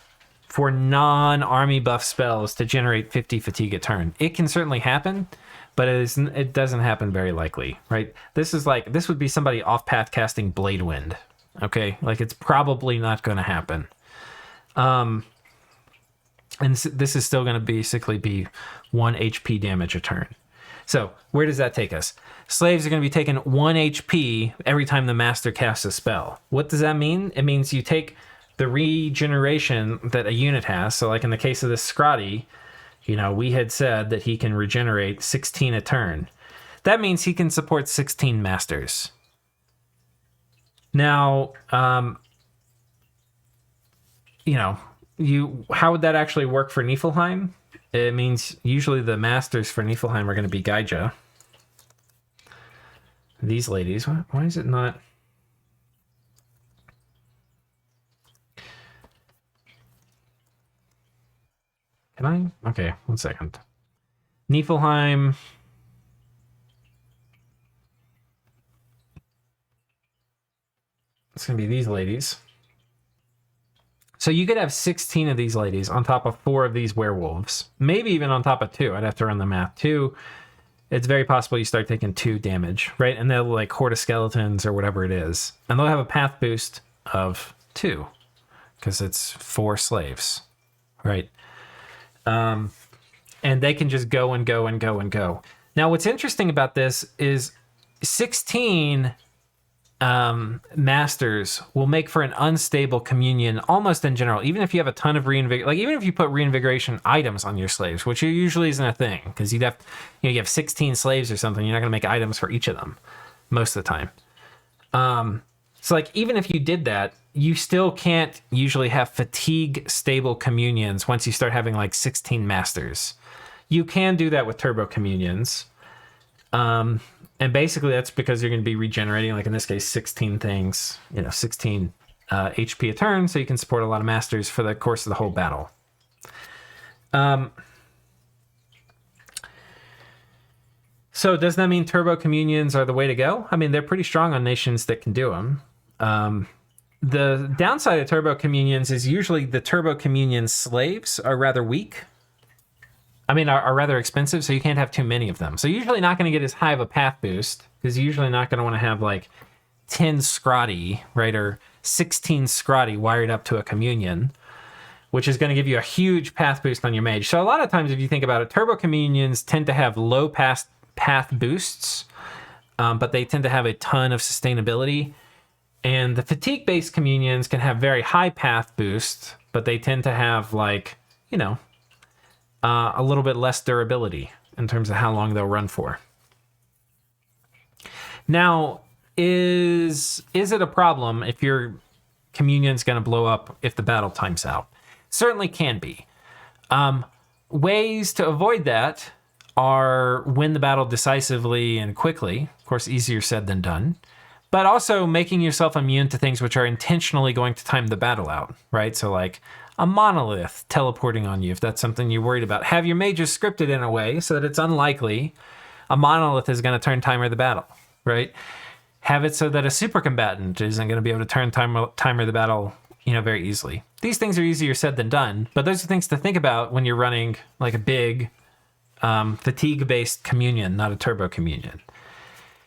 for non-army buff spells to generate 50 fatigue a turn. It can certainly happen, but it doesn't happen very likely, right? This would be somebody off-path casting Blade Wind, okay? Like, it's probably not going to happen. And this is still going to basically be 1 HP damage a turn. So where does that take us? Slaves are going to be taking 1 HP every time the master casts a spell. What does that mean? It means you take the regeneration that a unit has. So like in the case of this Scrotty, we had said that he can regenerate 16 a turn. That means he can support 16 masters. Now, how would that actually work for Niflheim? It means usually the masters for Niflheim are going to be Gaija. These ladies, why is it not? Can I? Okay, 1 second. Niflheim. It's going to be these ladies. So you could have 16 of these ladies on top of 4 of these werewolves. Maybe even on top of 2. I'd have to run the math. 2, it's very possible you start taking 2 damage, right? And they'll like horde of skeletons or whatever it is. And they'll have a path boost of 2 because it's 4 slaves, right? And they can just go and go and go and go. Now, what's interesting about this is 16... masters will make for an unstable communion almost in general, even if you have a ton of even if you put reinvigoration items on your slaves, which usually isn't a thing because you have 16 slaves or something, you're not going to make items for each of them most of the time. So like even if you did that, you still can't usually have fatigue stable communions once you start having like 16 masters. You can do that with turbo communions. And basically that's because you're going to be regenerating, like in this case, 16 things, 16 HP a turn, so you can support a lot of masters for the course of the whole battle. So does that mean turbo communions are the way to go? I mean, they're pretty strong on nations that can do them. The downside of turbo communions is usually the turbo communion slaves are rather weak. Are rather expensive, so you can't have too many of them. So you're usually not going to get as high of a path boost, because you're usually not going to want to have like 10 scrotty, right, or 16 scrotty wired up to a communion, which is going to give you a huge path boost on your mage. So a lot of times, if you think about it, turbo communions tend to have low path boosts, but they tend to have a ton of sustainability. And the fatigue-based communions can have very high path boosts, but they tend to have like, a little bit less durability in terms of how long they'll run for. Now, is it a problem if your communion's going to blow up if the battle times out? Certainly can be. Ways to avoid that are win the battle decisively and quickly. Of course, easier said than done. But also making yourself immune to things which are intentionally going to time the battle out, right? So like a monolith teleporting on you, if that's something you're worried about. Have your mages scripted in a way so that it's unlikely a monolith is going to turn timer the battle, right? Have it so that a super combatant isn't going to be able to turn timer the battle, very easily. These things are easier said than done, but those are things to think about when you're running like a big fatigue-based communion, not a turbo communion.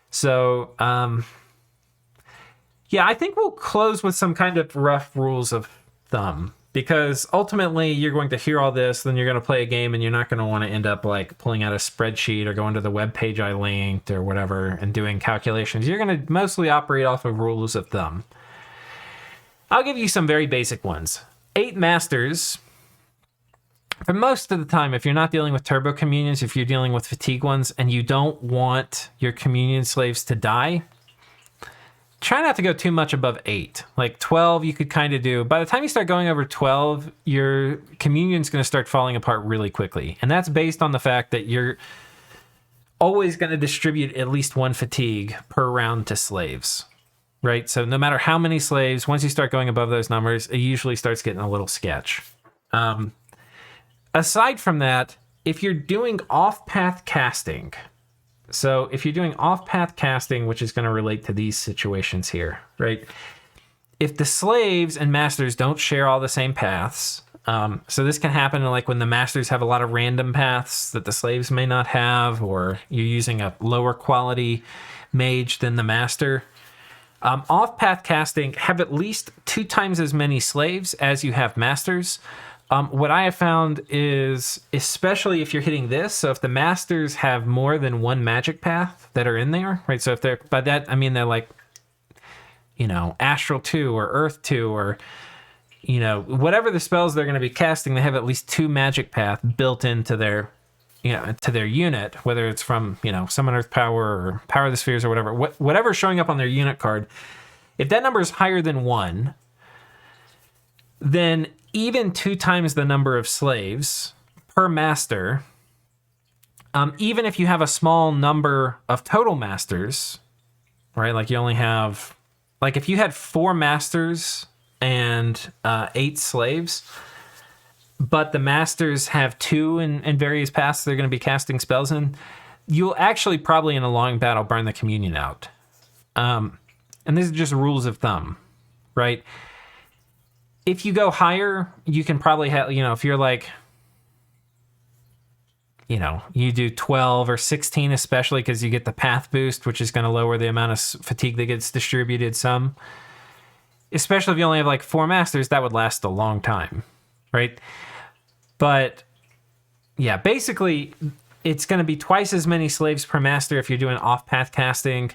So, I think we'll close with some kind of rough rules of thumb, because ultimately you're going to hear all this, then you're going to play a game and you're not going to want to end up like pulling out a spreadsheet or going to the web page I linked or whatever and doing calculations. You're going to mostly operate off of rules of thumb. I'll give you some very basic ones. 8 masters. For most of the time, if you're not dealing with turbo communions, if you're dealing with fatigue ones and you don't want your communion slaves to die, try not to go too much above 8. Like 12, you could kind of do. By the time you start going over 12, your communion's going to start falling apart really quickly. And that's based on the fact that you're always going to distribute at least 1 fatigue per round to slaves, right? So no matter how many slaves, once you start going above those numbers, it usually starts getting a little sketch. Aside from that, if you're doing off-path casting, so if you're doing off-path casting, which is going to relate to these situations here, right? If the slaves and masters don't share all the same paths, so this can happen like when the masters have a lot of random paths that the slaves may not have, or you're using a lower quality mage than the master. Off-path casting, have at least 2 times as many slaves as you have masters. What I have found is, especially if you're hitting this, so if the masters have more than 1 magic path that are in there, right? So if they're, by that, I mean, they're like, Astral 2 or Earth 2 or, whatever the spells they're going to be casting, they have at least 2 magic path built into their, to their unit, whether it's from, Summon Earth Power or Power of the Spheres or whatever, whatever's showing up on their unit card. If that number is higher than 1, then even 2 times the number of slaves per master, even if you have a small number of total masters, right? Like you only have, like if you had 4 masters and 8 slaves, but the masters have 2 in various paths they're going to be casting spells in, you'll actually probably in a long battle burn the communion out. And these are just rules of thumb, right? If you go higher, you can probably have, if you're like, you do 12 or 16, especially because you get the path boost, which is going to lower the amount of fatigue that gets distributed some. Especially if you only have like 4 masters, that would last a long time, right? But yeah, basically, it's going to be twice as many slaves per master if you're doing off-path casting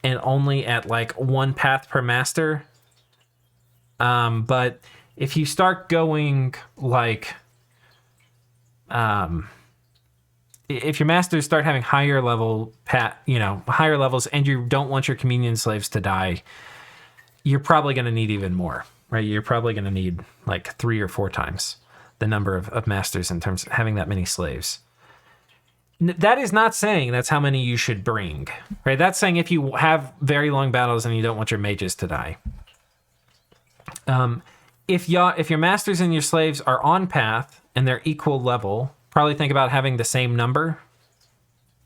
and only at like 1 path per master. But if you start going like, if your masters start having higher levels and you don't want your communion slaves to die, you're probably going to need even more, right? You're probably going to need like 3 or 4 times the number of masters in terms of having that many slaves. That is not saying that's how many you should bring, right? That's saying if you have very long battles and you don't want your mages to die. If your masters and your slaves are on path and they're equal level, probably think about having the same number,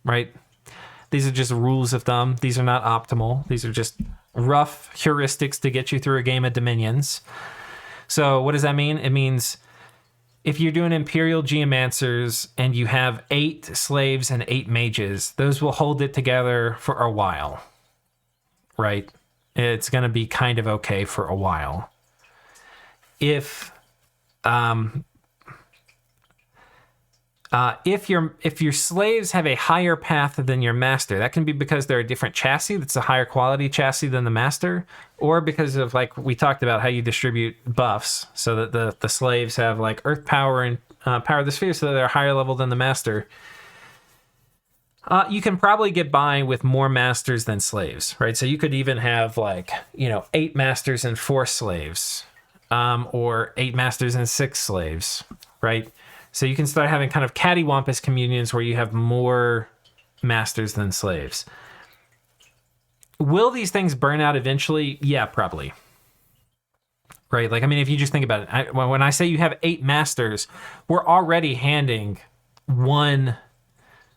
right? These are just rules of thumb. These are not optimal. These are just rough heuristics to get you through a game of Dominions. So what does that mean? It means if you're doing Imperial Geomancers and you have 8 slaves and 8 mages, those will hold it together for a while, right? It's going to be kind of okay for a while. If your slaves have a higher path than your master, that can be because they're a different chassis that's a higher quality chassis than the master, or because of, like we talked about, how you distribute buffs so that the slaves have like Earth Power and Power of the Sphere, so that they're higher level than the master. You can probably get by with more masters than slaves, right? So you could even have 8 masters and 4 slaves, or 8 masters and 6 slaves, right? So you can start having kind of cattywampus communions where you have more masters than slaves. Will these things burn out eventually? Yeah, probably. Right? Like, I mean, if you just think about it, when I say you have 8 masters, we're already handing 1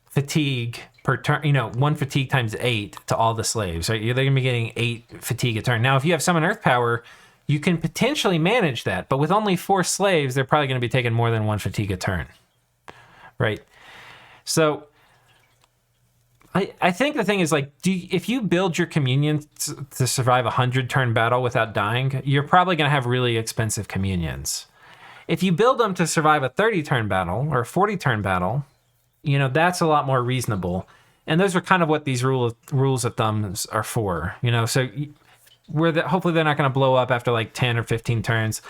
fatigue per turn, 1 fatigue times 8 to all the slaves, right? They're going to be getting 8 fatigue a turn. Now, if you have summon earth power, you can potentially manage that, but with only 4 slaves, they're probably going to be taking more than 1 fatigue a turn, right? So I think the thing is, like, if you build your communion to survive a 100-turn battle without dying, you're probably going to have really expensive communions. If you build them to survive a 30-turn battle or a 40-turn battle, that's a lot more reasonable. And those are kind of what these rules of thumbs are for, so hopefully they're not going to blow up after like 10 or 15 turns.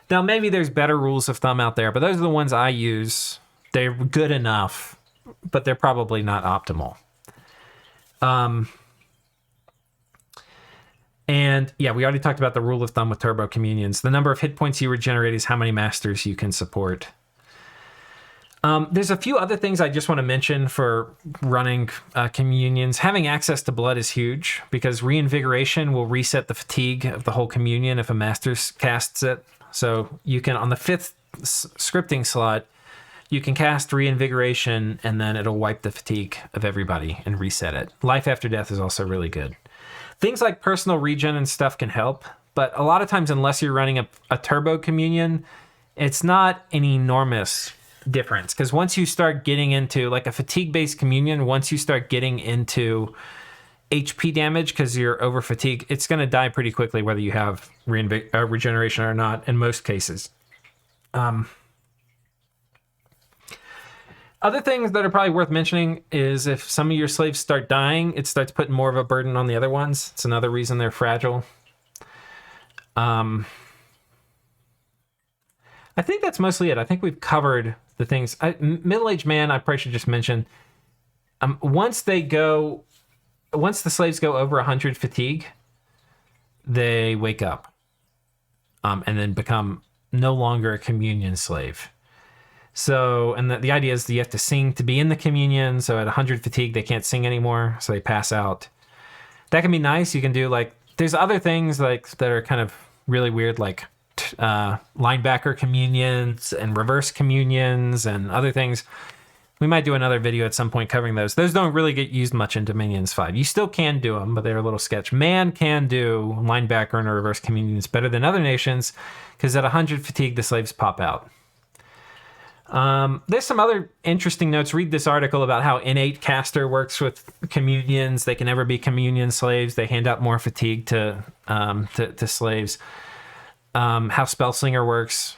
Now, maybe there's better rules of thumb out there, but those are the ones I use. They're good enough, but they're probably not optimal. And yeah, we already talked about the rule of thumb with turbo communions. The number of hit points you regenerate is how many masters you can support. There's a few other things I just want to mention for running communions. Having access to blood is huge because reinvigoration will reset the fatigue of the whole communion if a master casts it. So you can, on the 5th scripting slot, you can cast reinvigoration and then it'll wipe the fatigue of everybody and reset it. Life after death is also really good. Things like personal regen and stuff can help, but a lot of times, unless you're running a turbo communion, it's not an enormous difference. Because once you start getting into like a fatigue-based communion, once you start getting into HP damage because you're over fatigue, it's going to die pretty quickly whether you have regeneration or not in most cases. Other things that are probably worth mentioning is if some of your slaves start dying, it starts putting more of a burden on the other ones. It's another reason they're fragile. I think that's mostly it. I think we've covered the things. Middle-aged man, I probably should just mention, once the slaves go over 100 fatigue, they wake up and then become no longer a communion slave. So, and the idea is that you have to sing to be in the communion. So at 100 fatigue, they can't sing anymore. So they pass out. That can be nice. You can do there's other things that are kind of really weird, like linebacker communions and reverse communions and other things. We might do another video at some point covering those. Those don't really get used much in Dominions 5. You still can do them, but they're a little sketch. Man can do linebacker and reverse communions better than other nations because at 100 fatigue, the slaves pop out. There's some other interesting notes. Read this article about how innate caster works with communions. They can never be communion slaves. They hand out more fatigue to slaves. How Spellslinger works.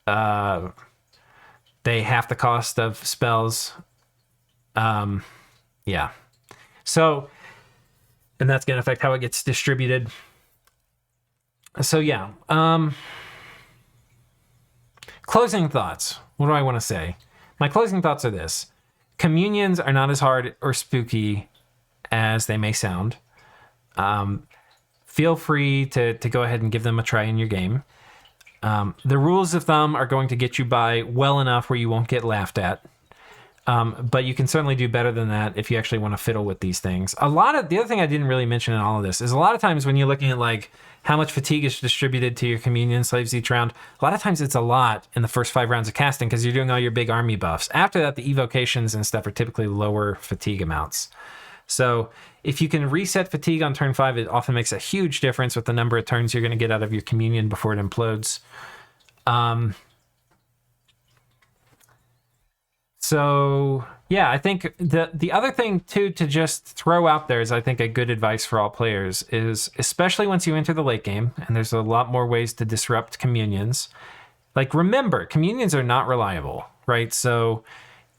They half the cost of spells. Yeah. So, and that's going to affect how it gets distributed. So yeah. Closing thoughts. What do I want to say? My closing thoughts are this. Communions are not as hard or spooky as they may sound. Feel free to go ahead and give them a try in your game. The rules of thumb are going to get you by well enough where you won't get laughed at. But you can certainly do better than that if you actually want to fiddle with these things. The other thing I didn't really mention in all of this is a lot of times when you're looking at how much fatigue is distributed to your communion slaves each round, a lot of times it's a lot in the first 5 rounds of casting because you're doing all your big army buffs. After that, the evocations and stuff are typically lower fatigue amounts. So if you can reset fatigue on turn 5, it often makes a huge difference with the number of turns you're going to get out of your communion before it implodes. So yeah, I think the other thing too to just throw out there is I think a good advice for all players is, especially once you enter the late game, and there's a lot more ways to disrupt communions. Remember, communions are not reliable, right? So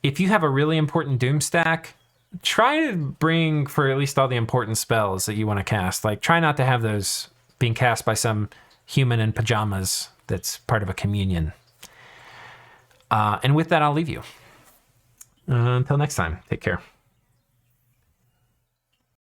if you have a really important doom stack, try to bring for at least all the important spells that you want to cast. Try not to have those being cast by some human in pajamas that's part of a communion. And with that, I'll leave you. Until next time, take care.